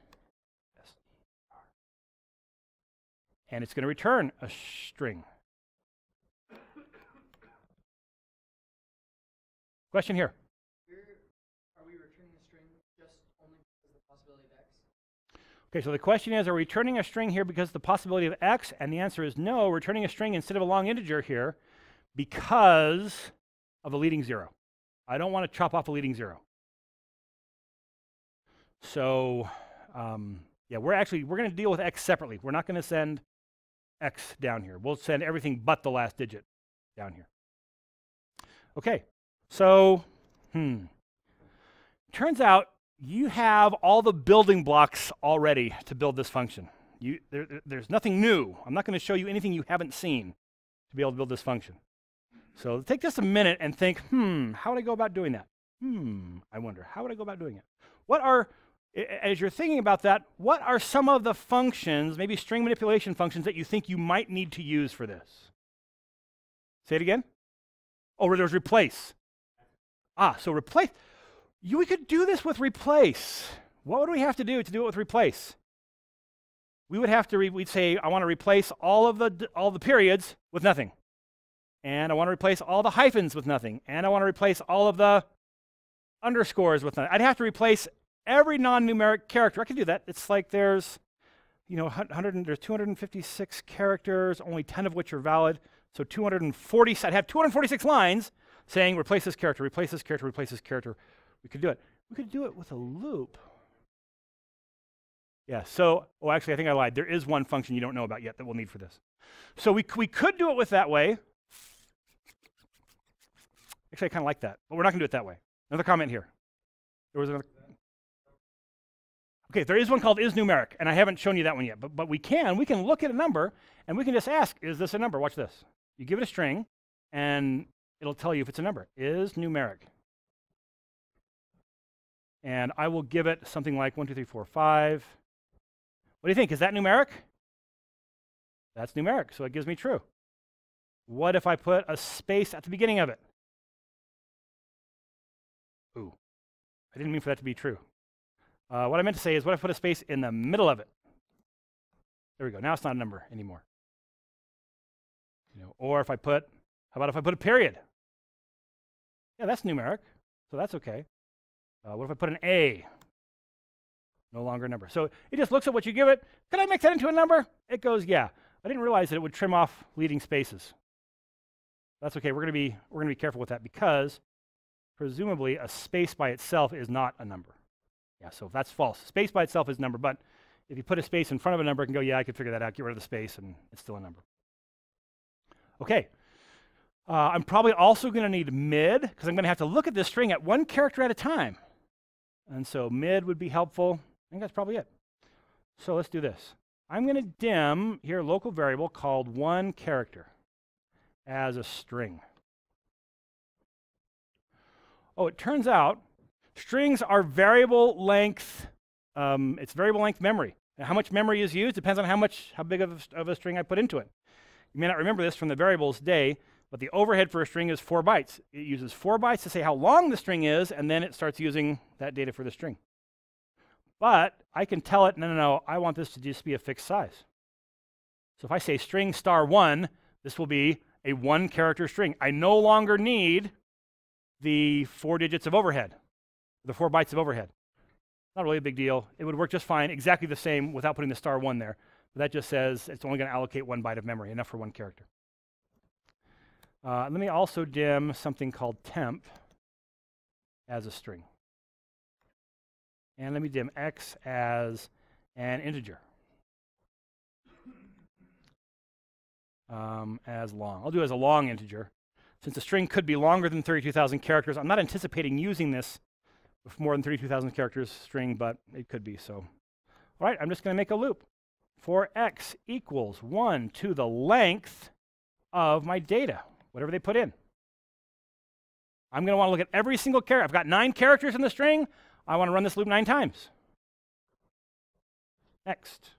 Speaker 1: And it's going to return a string. Question here.
Speaker 2: Are we returning a string just only because of the possibility of X?
Speaker 1: Okay, so the question is, are we returning a string here because of the possibility of X? And the answer is no, we're returning a string instead of a long integer here because of a leading zero. I don't want to chop off a leading zero. So, Yeah, we're going to deal with x separately. We're not going to send x down here. We'll send everything but the last digit down here. Okay, so, turns out you have all the building blocks already to build this function. There's nothing new. I'm not going to show you anything you haven't seen to be able to build this function. So take just a minute and think, how would I go about doing that? I wonder, how would I go about doing it? As you're thinking about that, what are some of the functions, maybe string manipulation functions, that you think you might need to use for this? Say it again. Oh, there's replace. So replace. We could do this with replace. What would we have to do it with replace? We would have to, we'd say, I want to replace all the periods with nothing. And I want to replace all the hyphens with nothing. And I want to replace all of the underscores with nothing. I'd have to replace every non-numeric character. I could do that. It's like there's 256 characters, only 10 of which are valid. So 240, I'd have 246 lines saying replace this character, replace this character, replace this character. We could do it. We could do it with a loop. Yeah, so, actually, I think I lied. There is one function you don't know about yet that we'll need for this. So we could do it with that way. Actually, I kind of like that, but we're not going to do it that way. Another comment here. There was another. Okay, there is one called isNumeric, and I haven't shown you that one yet, but we can look at a number, and we can just ask, is this a number? Watch this. You give it a string, and it'll tell you if it's a number. isNumeric. And I will give it something like 1, 2, 3, 4, 5. What do you think? Is that numeric? That's numeric, so it gives me true. What if I put a space at the beginning of it? Ooh, I didn't mean for that to be true. What I meant to say is, what if I put a space in the middle of it? There we go. Now it's not a number anymore. Or if I put, how about if I put a period? Yeah, that's numeric, so that's okay. What if I put an A? No longer a number. So it just looks at what you give it. Can I make that into a number? It goes, yeah. I didn't realize that it would trim off leading spaces. That's okay. We're going to be careful with that because presumably a space by itself is not a number. Yeah, so that's false. Space by itself is a number, but if you put a space in front of a number, it can go, yeah, I could figure that out, get rid of the space, and it's still a number. Okay. I'm probably also going to need mid, because I'm going to have to look at this string at one character at a time. And so mid would be helpful. I think that's probably it. So let's do this. I'm going to dim here a local variable called one character as a string. Oh, it turns out strings are variable length. It's variable length memory. Now, how much memory is used depends on how big of a string I put into it. You may not remember this from the variables day, but the overhead for a string is 4 bytes. It uses 4 bytes to say how long the string is, and then it starts using that data for the string. But I can tell it, no, I want this to just be a fixed size. So if I say string *1, this will be a 1-character string. I no longer need the 4 digits of overhead, the 4 bytes of overhead. Not really a big deal. It would work just fine, exactly the same without putting the *1 there. But that just says it's only going to allocate 1 byte of memory, enough for 1 character. Let me also dim something called temp as a string. And let me dim x as an integer. As long. I'll do it as a long integer. Since a string could be longer than 32,000 characters, I'm not anticipating using this with more than 32,000 characters string, but it could be. So, all right, I'm just going to make a loop. For x equals 1 to the length of my data, whatever they put in. I'm going to want to look at every single character. I've got 9 characters in the string. I want to run this loop 9 times. Next.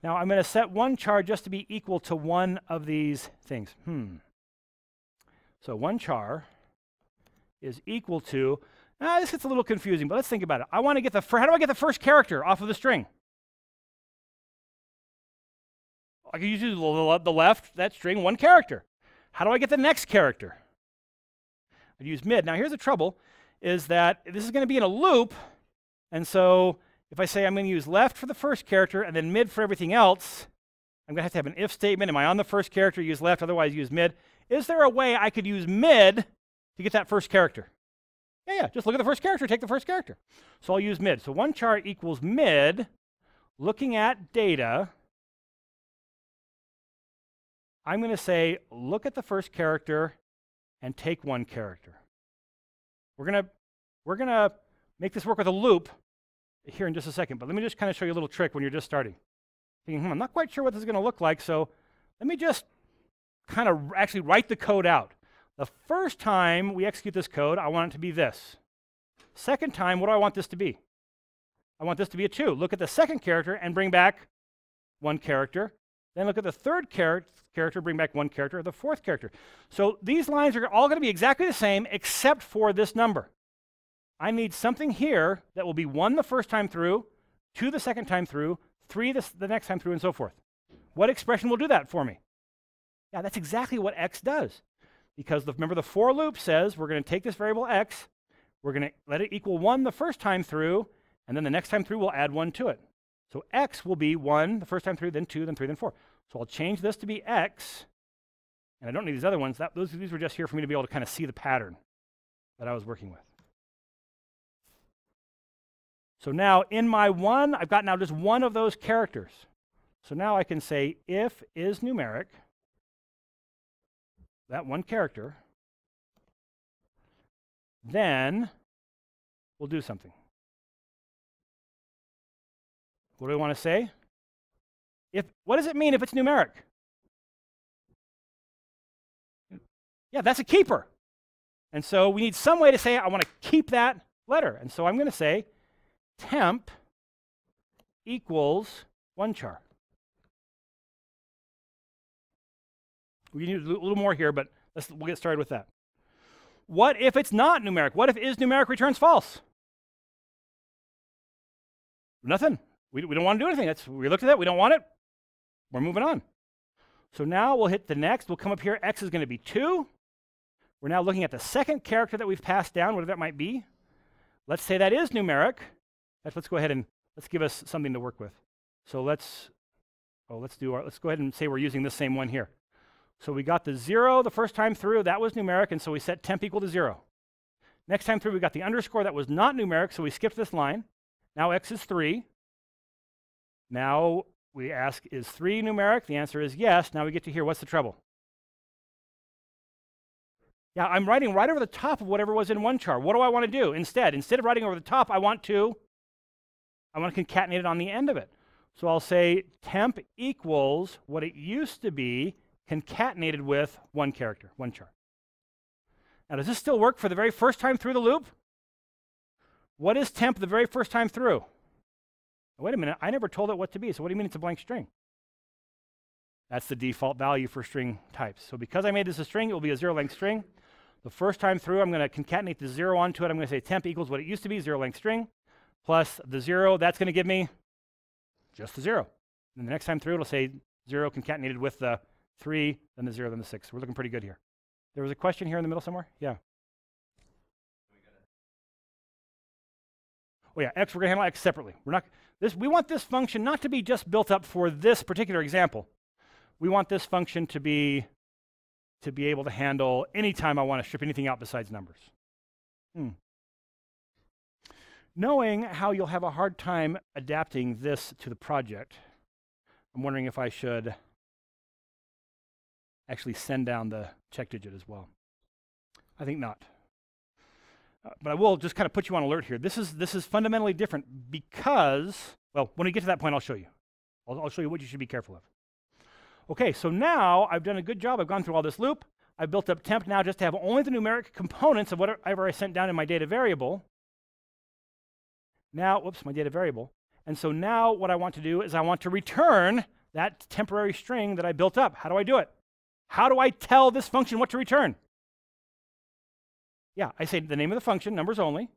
Speaker 1: Now I'm going to set one char just to be equal to one of these things. So one char is equal to, this gets a little confusing, but let's think about it. I want to get how do I get the first character off of the string? I can use the left, that string, 1 character. How do I get the next character? I'd use mid. Now here's the trouble, is that this is going to be in a loop, and so if I say I'm going to use left for the first character and then mid for everything else, I'm going to have an if statement. Am I on the first character? Use left, otherwise use mid. Is there a way I could use mid to get that first character? Yeah, just look at the first character, take the first character. So I'll use mid. So one char equals mid, looking at data. I'm going to say, look at the first character and take one character. We're going to make this work with a loop here in just a second, but let me just kind of show you a little trick when you're just starting. Thinking, I'm not quite sure what this is going to look like, so let me just kind of actually write the code out. The first time we execute this code, I want it to be this. Second time, what do I want this to be? I want this to be a 2. Look at the second character and bring back one character. Then look at the third character, bring back one character, or the fourth character. So these lines are all going to be exactly the same except for this number. I need something here that will be 1 the first time through, 2 the second time through, 3 the next time through, and so forth. What expression will do that for me? Yeah, that's exactly what x does. Because remember, the for loop says we're going to take this variable x, we're going to let it equal 1 the first time through, and then the next time through we'll add 1 to it. So x will be 1 the first time through, then 2, then 3, then 4. So I'll change this to be x, and I don't need these other ones. These were just here for me to be able to kind of see the pattern that I was working with. So now in my 1, I've got now just one of those characters. So now I can say if is numeric, that one character, then we'll do something. What do we want to say? What does it mean if it's numeric? Yeah, that's a keeper. And so we need some way to say I want to keep that letter. And so I'm going to say temp equals 1 char. We need a little more here, but we'll get started with that. What if it's not numeric? What if is numeric returns false? Nothing. We don't want to do anything. We looked at that. We don't want it. We're moving on. So now we'll hit the next. We'll come up here. X is going to be 2. We're now looking at the second character that we've passed down, whatever that might be. Let's say that is numeric. Let's go ahead and let's give us something to work with. So let's go ahead and say we're using this same one here. So we got the 0 the first time through. That was numeric, and so we set temp equal to 0. Next time through, we got the underscore. That was not numeric, so we skipped this line. Now x is 3. Now we ask, is 3 numeric? The answer is yes. Now we get to here. What's the trouble? Yeah, I'm writing right over the top of whatever was in 1 char. What do I want to do instead? Instead of writing over the top, I want to concatenate it on the end of it. So I'll say temp equals what it used to be concatenated with 1 character, 1 char. Now, does this still work for the very first time through the loop? What is temp the very first time through? Wait a minute, I never told it what to be, so what do you mean it's a blank string? That's the default value for string types. So because I made this a string, it will be a 0-length string. The first time through, I'm going to concatenate the 0 onto it. I'm going to say temp equals what it used to be, 0-length string, plus the 0. That's going to give me just the 0. And the next time through, it'll say 0 concatenated with the 3, then the 0, then the 6. We're looking pretty good here. There was a question here in the middle somewhere? Yeah. Oh yeah, x, we're going to handle x separately. We want this function not to be just built up for this particular example. We want this function to be able to handle any time I want to strip anything out besides numbers. Knowing how you'll have a hard time adapting this to the project, I'm wondering if I should actually send down the check digit as well. I think not. But I will just kind of put you on alert here. This is fundamentally different because, well, when we get to that point, I'll show you. I'll show you what you should be careful of. Okay, so now I've done a good job. I've gone through all this loop. I've built up temp now just to have only the numeric components of whatever I sent down in my data variable. Now, whoops, my data variable. And so now what I want to do is I want to return that temporary string that I built up. How do I do it? How do I tell this function what to return? Yeah, I say the name of the function, numbers only,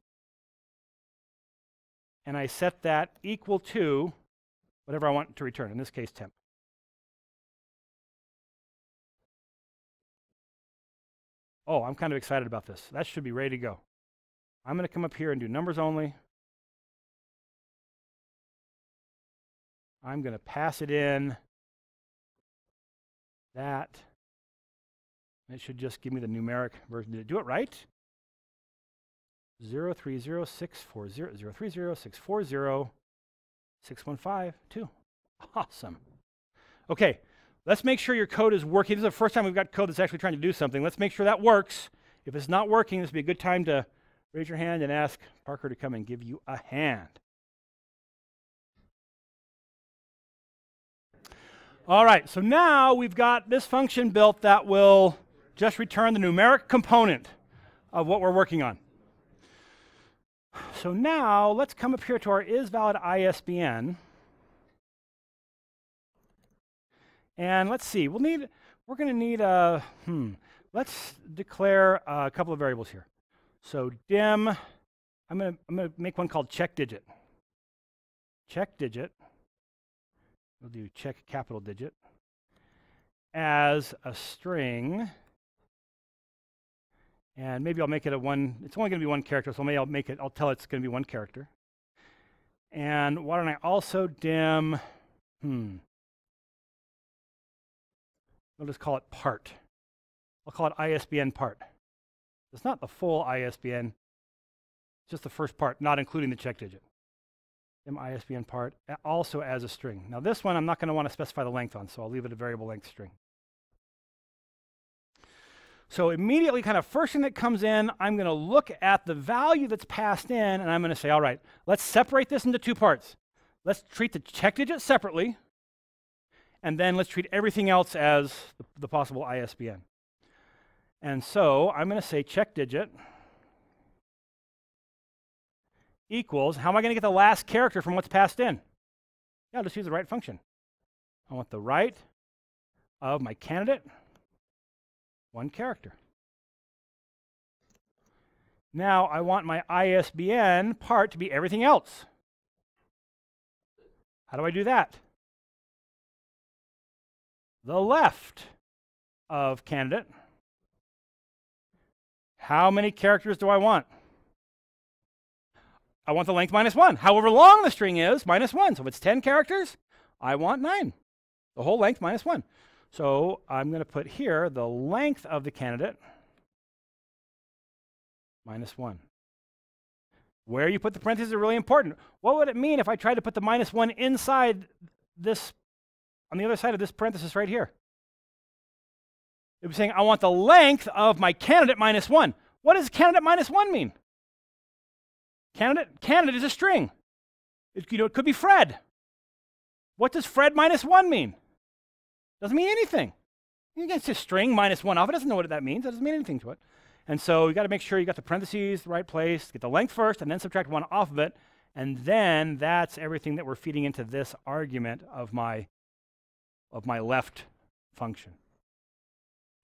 Speaker 1: and I set that equal to whatever I want to return, in this case, temp. Oh, I'm kind of excited about this. That should be ready to go. I'm going to come up here and do numbers only. I'm going to pass it in that. It should just give me the numeric version. Did it do it right? 030-640, 030-640-615-2. Awesome. Okay, let's make sure your code is working. This is the first time we've got code that's actually trying to do something. Let's make sure that works. If it's not working, this would be a good time to raise your hand and ask Parker to come and give you a hand. All right, so now we've got this function built that will just return the numeric component of what we're working on. So now let's come up here to our isValidISBN. And let's see, we're going to need a, let's declare a couple of variables here. So dim, I'm going to make one called check digit. Check digit, we'll do check capital digit, as a string. And maybe I'll make it a one, it's only going to be one character, so maybe I'll tell it it's going to be one character. And why don't I also dim, we'll just call it part. I'll call it ISBN part. It's not the full ISBN, it's just the first part, not including the check digit. Dim ISBN part, also as a string. Now this one I'm not going to want to specify the length on, so I'll leave it a variable length string. So immediately, kind of first thing that comes in, I'm going to look at the value that's passed in, and I'm going to say, all right, let's separate this into two parts. Let's treat the check digit separately, and then let's treat everything else as the possible ISBN. And so I'm going to say check digit equals, how am I going to get the last character from what's passed in? Yeah, I'll just use the right function. I want the right of my candidate, one character. Now I want my ISBN part to be everything else. How do I do that? The left of candidate. How many characters do I want? I want the length -1. However long the string is, -1. So if it's 10 characters, I want 9. The whole length -1. So I'm going to put here the length of the candidate -1. Where you put the parentheses are really important. What would it mean if I tried to put the -1 inside this, on the other side of this parenthesis right here? It would be saying I want the length of my candidate -1. What does candidate -1 mean? Candidate is a string. It could be Fred. What does Fred -1 mean? Doesn't mean anything. You can say string -1 off. It doesn't know what that means. That doesn't mean anything to it. And so you got to make sure you got the parentheses the right place, get the length first, and then subtract 1 off of it. And then that's everything that we're feeding into this argument of my left function.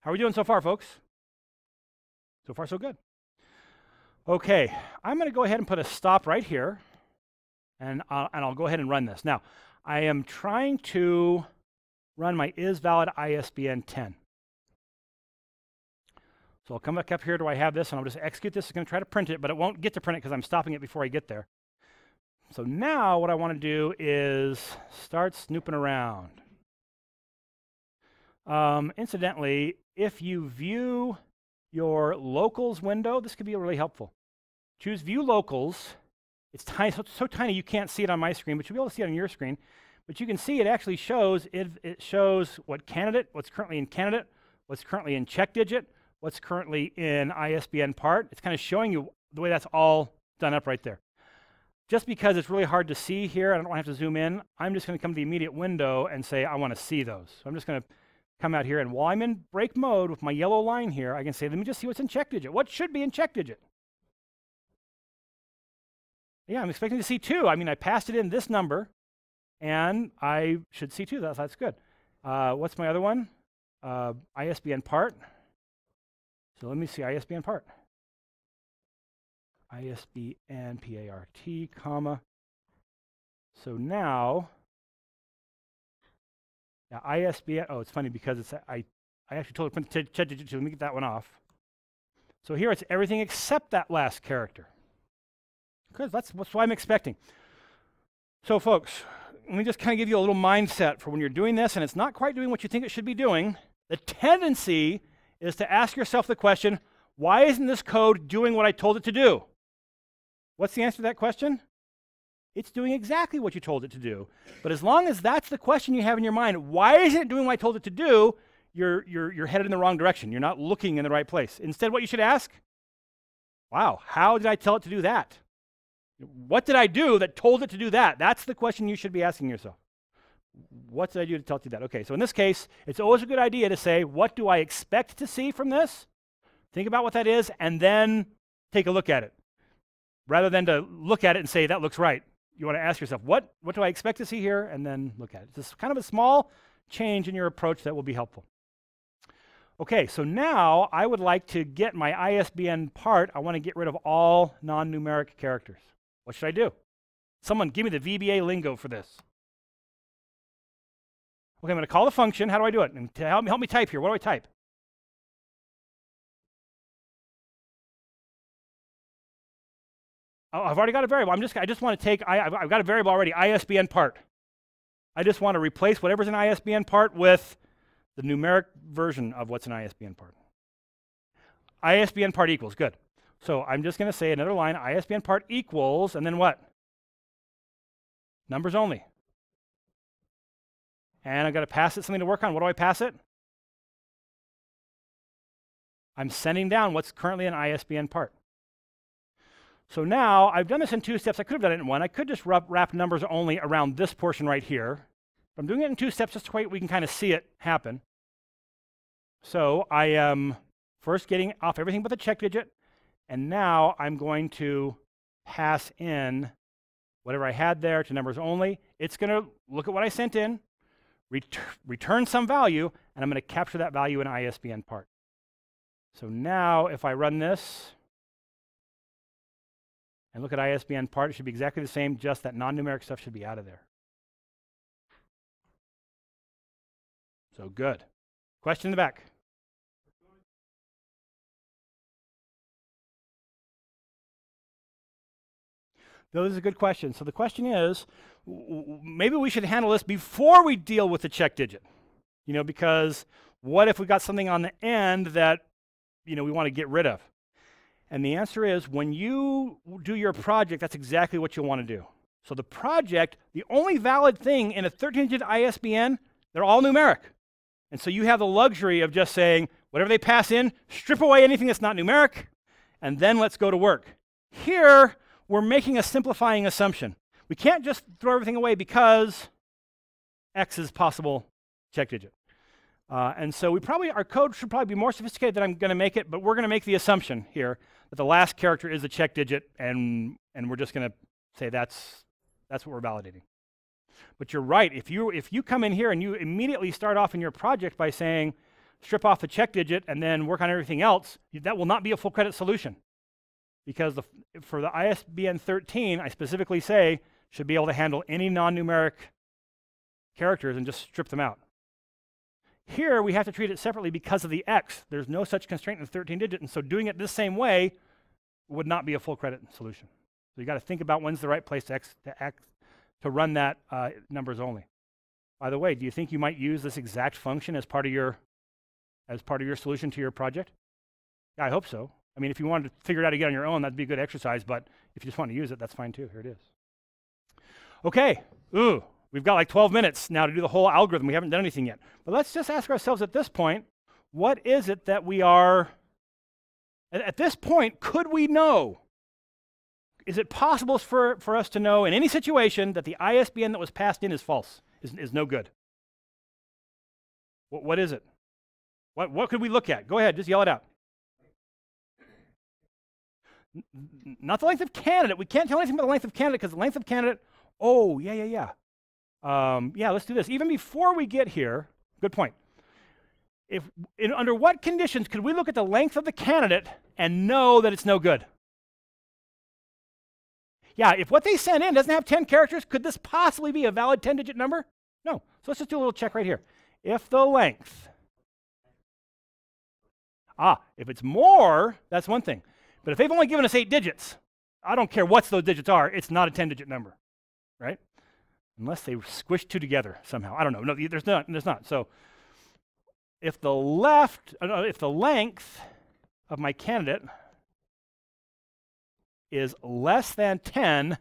Speaker 1: How are we doing so far, folks? So far, so good. Okay, I'm going to go ahead and put a stop right here, and I'll go ahead and run this. Now, I am trying to run my isValidISBN 10. So I'll come back up here to I have this, and I'll just execute this. It's going to try to print it, but it won't get to print it because I'm stopping it before I get there. So now what I want to do is start snooping around. Incidentally, if you view your locals window, this could be really helpful. Choose View Locals. It's tiny, so tiny you can't see it on my screen, but you'll be able to see it on your screen. But you can see it actually shows, it shows what candidate, what's currently in candidate, what's currently in check digit, what's currently in ISBN part. It's kind of showing you the way that's all done up right there. Just because it's really hard to see here, I don't have to zoom in, I'm just going to come to the immediate window and say I want to see those. So I'm just going to come out here, and while I'm in break mode with my yellow line here, I can say, let me just see what's in check digit. What should be in check digit? Yeah, I'm expecting to see 2. I mean, I passed it in this number, and I should see 2. That's good. What's my other one? ISBN part. So let me see ISBN part. ISBN PART, comma. So now, ISBN, oh, it's funny because it's I actually told it to print check digit 2. Let me get that one off. So here it's everything except that last character. Because that's what I'm expecting. So folks, let me just kind of give you a little mindset for when you're doing this and it's not quite doing what you think it should be doing. The tendency is to ask yourself the question, why isn't this code doing what I told it to do? What's the answer to that question? It's doing exactly what you told it to do. But as long as that's the question you have in your mind, why isn't it doing what I told it to do? You're headed in the wrong direction. You're not looking in the right place. Instead, what you should ask, wow, how did I tell it to do that? What did I do that told it to do that? That's the question you should be asking yourself. What did I do to tell it to do that? Okay, so in this case, it's always a good idea to say, what do I expect to see from this? Think about what that is, and then take a look at it. Rather than to look at it and say, that looks right. You want to ask yourself, what do I expect to see here? And then look at it. It's kind of a small change in your approach that will be helpful. Okay, so now I would like to get my ISBN part. I want to get rid of all non-numeric characters. What should I do? Someone give me the VBA lingo for this. Okay, I'm going to call the function. How do I do it? And to help me type here, what do I type? Oh, I've already got a variable. I just want to take, I've got a variable already, ISBN part. I just want to replace whatever's an ISBN part with the numeric version of what's an ISBN part. ISBN part equals, good. So I'm just going to say another line, ISBN part equals, and then what? Numbers only. And I've got to pass it something to work on. What do I pass it? I'm sending down what's currently an ISBN part. So now I've done this in 2 steps. I could have done it in 1. I could just wrap numbers only around this portion right here. But I'm doing it in 2 steps just so we can kind of see it happen. So I am first getting off everything but the check digit. And now I'm going to pass in whatever I had there to numbers only. It's going to look at what I sent in, return some value, and I'm going to capture that value in ISBN part. So now if I run this and look at ISBN part, it should be exactly the same, just that non-numeric stuff should be out of there. So good. Question in the back. This is a good question. So the question is, maybe we should handle this before we deal with the check digit. Because what if we got something on the end that, we want to get rid of? And the answer is, when you do your project, that's exactly what you'll want to do. So the project, the only valid thing in a 13-digit ISBN, they're all numeric. And so you have the luxury of just saying, whatever they pass in, strip away anything that's not numeric, and then let's go to work. Here, we're making a simplifying assumption. We can't just throw everything away because X is possible check digit. And so our code should probably be more sophisticated than I'm going to make it, but we're going to make the assumption here that the last character is the check digit, and we're just going to say that's what we're validating. But you're right. If you come in here and you immediately start off in your project by saying strip off the check digit and then work on everything else, that will not be a full credit solution. Because for the ISBN 13, I specifically say should be able to handle any non-numeric characters and just strip them out. Here, we have to treat it separately because of the X. There's no such constraint in the 13-digit, and so doing it this same way would not be a full credit solution. So you got to think about when's the right place to run that numbers only. By the way, do you think you might use this exact function as part of your solution to your project? Yeah, I hope so. I mean, if you wanted to figure it out again on your own, that'd be a good exercise, but if you just want to use it, that's fine too. Here it is. Okay, we've got like 12 minutes now to do the whole algorithm. We haven't done anything yet. But let's just ask ourselves at this point, what is it that we are, at this point, could we know? Is it possible for us to know in any situation that the ISBN that was passed in is false, is no good? What is it? What could we look at? Go ahead, just yell it out. Not the length of candidate. We can't tell anything about the length of candidate because the length of candidate, yeah, let's do this. Even before we get here, good point. Under what conditions could we look at the length of the candidate and know that it's no good? Yeah, if what they sent in doesn't have 10 characters, could this possibly be a valid 10-digit number? No. So let's just do a little check right here. If the length, if it's more, that's one thing. But if they've only given us 8 digits, I don't care what those digits are, it's not a 10-digit number, right? Unless they squish 2 together somehow. I don't know. No, there's not. So if the length of my candidate is less than 10,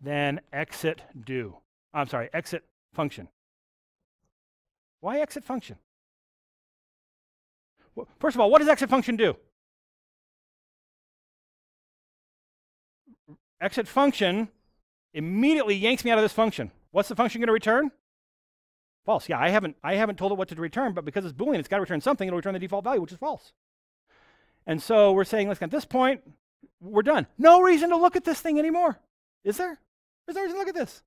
Speaker 1: then exit do. I'm sorry, exit function. Why exit function? Well, first of all, what does exit function do? Exit function immediately yanks me out of this function. What's the function going to return? False. Yeah, I haven't told it what to return, but because it's Boolean, it's got to return something. It'll return the default value, which is false. And so we're saying, listen, at this point, we're done. No reason to look at this thing anymore. Is there? There's no reason to look at this.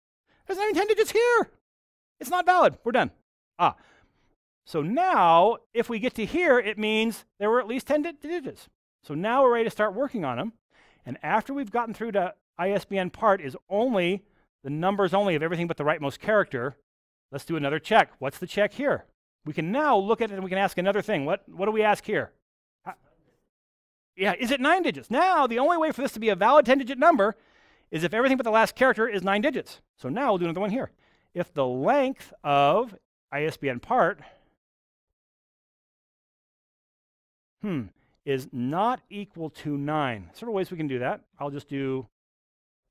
Speaker 1: There's not even 10 digits here. It's not valid. We're done. So now, if we get to here, it means there were at least 10 digits. So now we're ready to start working on them. And after we've gotten through to ISBN part is only the numbers only of everything but the rightmost character, let's do another check. What's the check here? We can now look at it and we can ask another thing. What do we ask here? Yeah, is it 9 digits? Now, the only way for this to be a valid 10-digit number is if everything but the last character is 9 digits. So now we'll do another one here. If the length of ISBN part is not equal to 9. Several ways we can do that. I'll just do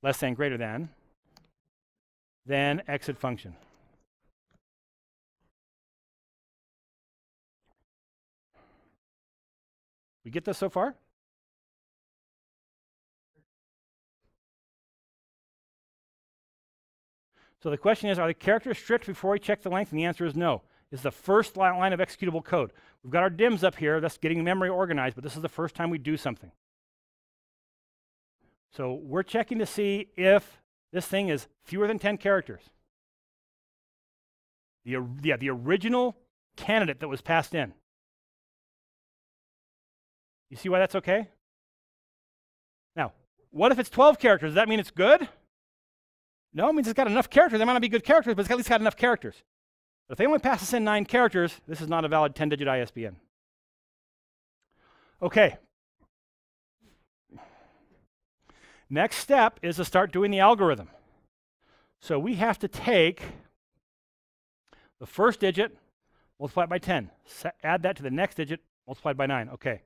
Speaker 1: less than greater than, then exit function. We get this so far? So the question is, are the characters strict before we check the length? And the answer is no. This is the first line of executable code. We've got our dims up here. That's getting memory organized, but this is the first time we do something. So we're checking to see if this thing is fewer than 10 characters. The original candidate that was passed in. You see why that's okay? Now, what if it's 12 characters? Does that mean it's good? No, it means it's got enough characters. They might not be good characters, but it's at least got enough characters. But if they only pass us in 9 characters, this is not a valid 10-digit ISBN. Okay. Next step is to start doing the algorithm. So we have to take the first digit, multiply it by 10. Add that to the next digit, multiplied by 9. Okay.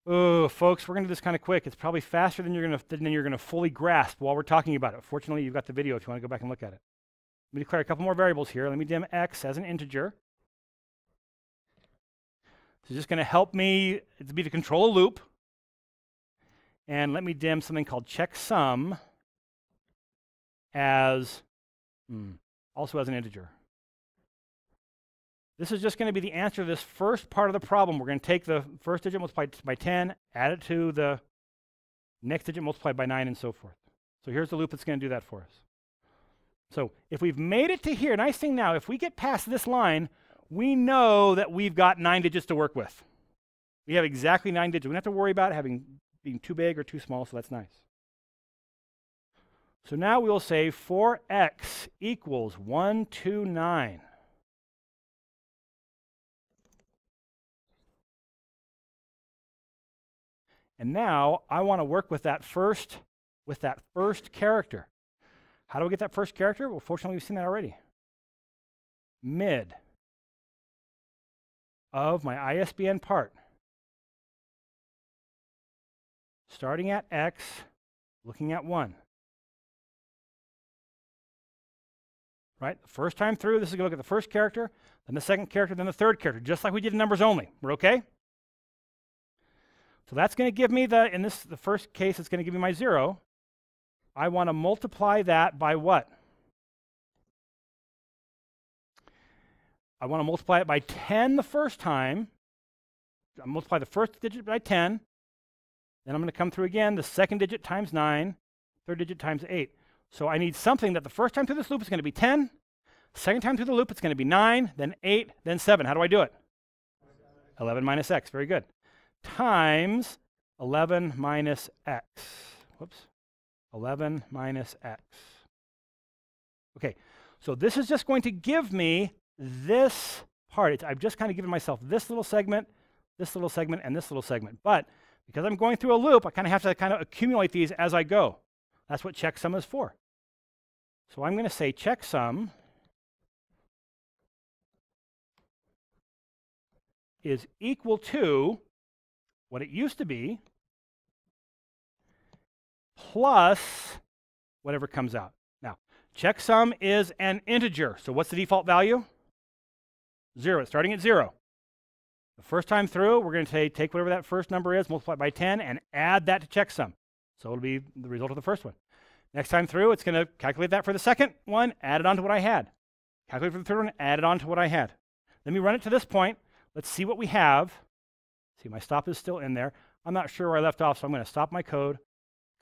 Speaker 1: Oh, folks, we're going to do this kind of quick. It's probably faster than you're going to fully grasp while we're talking about it. Fortunately, you've got the video if you want to go back and look at it. Let me declare a couple more variables here. Let me dim x as an integer. This is just going to help me to be to control a loop. And let me dim something called checksum as also as an integer. This is just going to be the answer to this first part of the problem. We're going to take the first digit multiplied by 10, add it to the next digit multiplied by 9, and so forth. So here's the loop that's going to do that for us. So if we've made it to here, nice thing now, if we get past this line, we know that we've got 9 digits to work with. We have exactly 9 digits. We don't have to worry about it being too big or too small, so that's nice. So now we will say for x equals 129. And now I want to work with that first character. How do we get that first character? Well, fortunately, we've seen that already. Mid of my ISBN part. Starting at x, looking at 1. Right? The first time through, this is going to look at the first character, then the second character, then the third character, just like we did in numbers only. We're okay? So that's going to give me the first case, it's going to give me my 0. I want to multiply that by what? I want to multiply it by 10 the first time. I multiply the first digit by 10. Then I'm going to come through again, the second digit times 9, third digit times 8. So I need something that the first time through this loop is going to be 10. Second time through the loop, it's going to be 9, then 8, then 7. How do I do it? 11 minus x. Very good. Times 11 minus x. Whoops. 11 minus x. Okay, so this is just going to give me this part. I've just kind of given myself this little segment, and this little segment. But because I'm going through a loop, I kind of have to kind of accumulate these as I go. That's what checksum is for. So I'm going to say checksum is equal to what it used to be, plus whatever comes out. Now, checksum is an integer. So what's the default value? 0. It's starting at 0. The first time through, we're going to take whatever that first number is, multiply it by 10, and add that to checksum. So it'll be the result of the first one. Next time through, it's going to calculate that for the second one, add it on to what I had. Calculate for the third one, add it on to what I had. Let me run it to this point. Let's see what we have. See, my stop is still in there. I'm not sure where I left off, so I'm going to stop my code,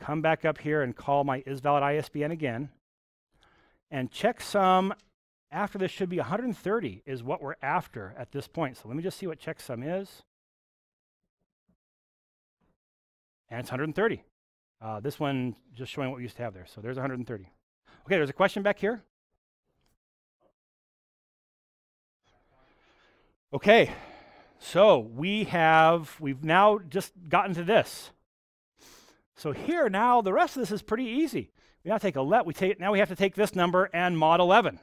Speaker 1: come back up here and call my isValidISBN again. And checksum after this should be 130 is what we're after at this point. So let me just see what checksum is. And it's 130. This one just showing what we used to have there. So there's 130. Okay, there's a question back here. Okay, so we've now just gotten to this. So here now the rest of this is pretty easy. We now take now we have to take this number and mod 11.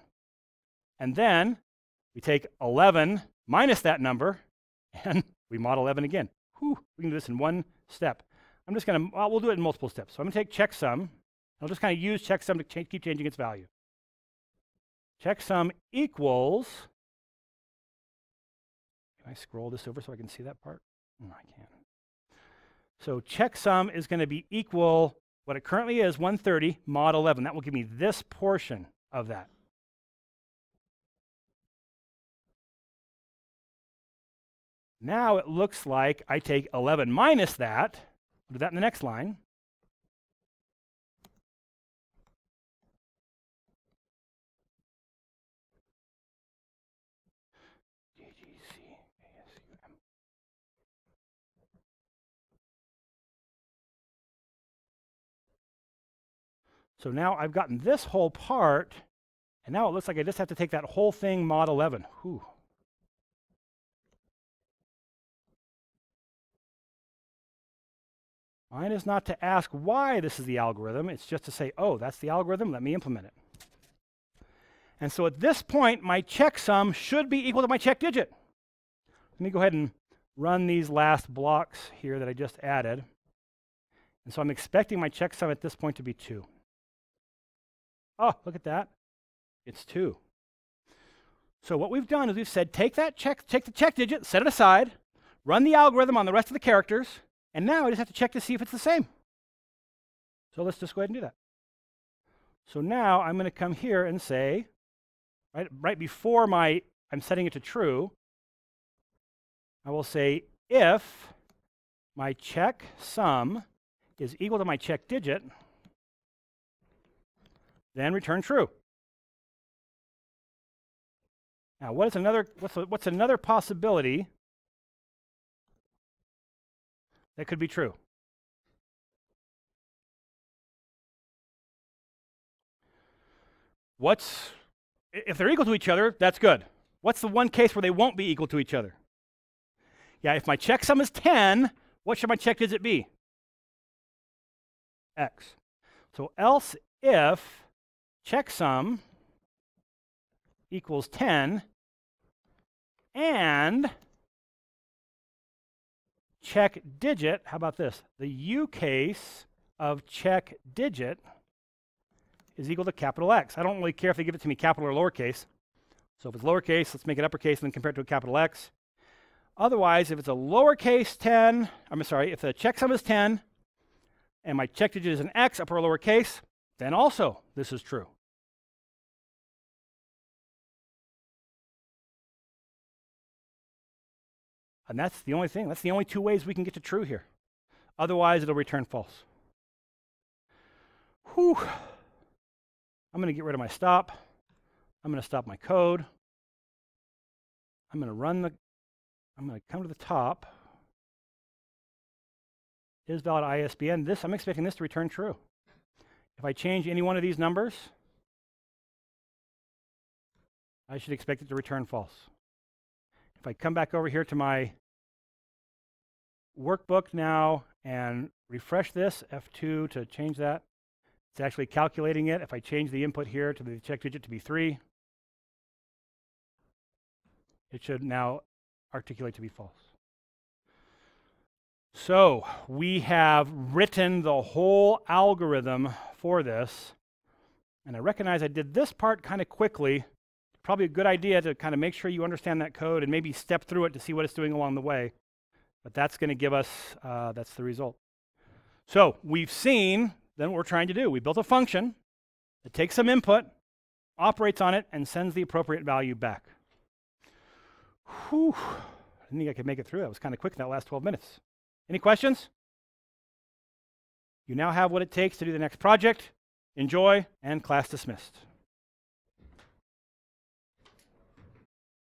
Speaker 1: And then we take 11 minus that number and we mod 11 again. Whew, we can do this in one step. I'm just going to, well, we'll do it in multiple steps. So I'm going to take checksum. I'll just kind of use checksum to keep changing its value. Checksum equals, can I scroll this over so I can see that part? No, I can't. So checksum is going to be equal, what it currently is, 130 mod 11. That will give me this portion of that. Now it looks like I take 11 minus that. I'll do that in the next line. So now I've gotten this whole part, and now it looks like I just have to take that whole thing mod 11. Whew. Mine is not to ask why this is the algorithm. It's just to say, oh, that's the algorithm. Let me implement it. And so at this point, my checksum should be equal to my check digit. Let me go ahead and run these last blocks here that I just added. And so I'm expecting my checksum at this point to be 2. Oh, look at that. It's 2. So what we've done is we've said, take the check digit, set it aside, run the algorithm on the rest of the characters, and now I just have to check to see if it's the same. So let's just go ahead and do that. So now I'm going to come here and say, right before I'm setting it to true, I will say if my checksum is equal to my check digit, then return true. Now, what's another possibility that could be true? If they're equal to each other, that's good. What's the one case where they won't be equal to each other? Yeah, if my checksum is 10, what should my check digit be? X. So else if checksum equals 10 and check digit, how about this? The U case of check digit is equal to capital X. I don't really care if they give it to me capital or lowercase. So if it's lowercase, let's make it uppercase and then compare it to a capital X. Otherwise, if it's a lowercase 10, if the checksum is 10 and my check digit is an X, upper or lowercase, then also this is true. And that's the only thing. That's the only two ways we can get to true here. Otherwise, it'll return false. Whew. I'm going to get rid of my stop. I'm going to stop my code. I'm going to come to the top. IsValidISBN. I'm expecting this to return true. If I change any one of these numbers, I should expect it to return false. If I come back over here to my workbook now and refresh this, F2 to change that, it's actually calculating it. If I change the input here to the check digit to be 3, it should now articulate to be false. So we have written the whole algorithm for this. And I recognize I did this part kind of quickly. Probably a good idea to kind of make sure you understand that code and maybe step through it to see what it's doing along the way. But that's going to give us, that's the result. So we've seen then what we're trying to do. We built a function that takes some input, operates on it, and sends the appropriate value back. Whew. I didn't think I could make it through. That was kind of quick in that last 12 minutes. Any questions? You now have what it takes to do the next project. Enjoy, and class dismissed.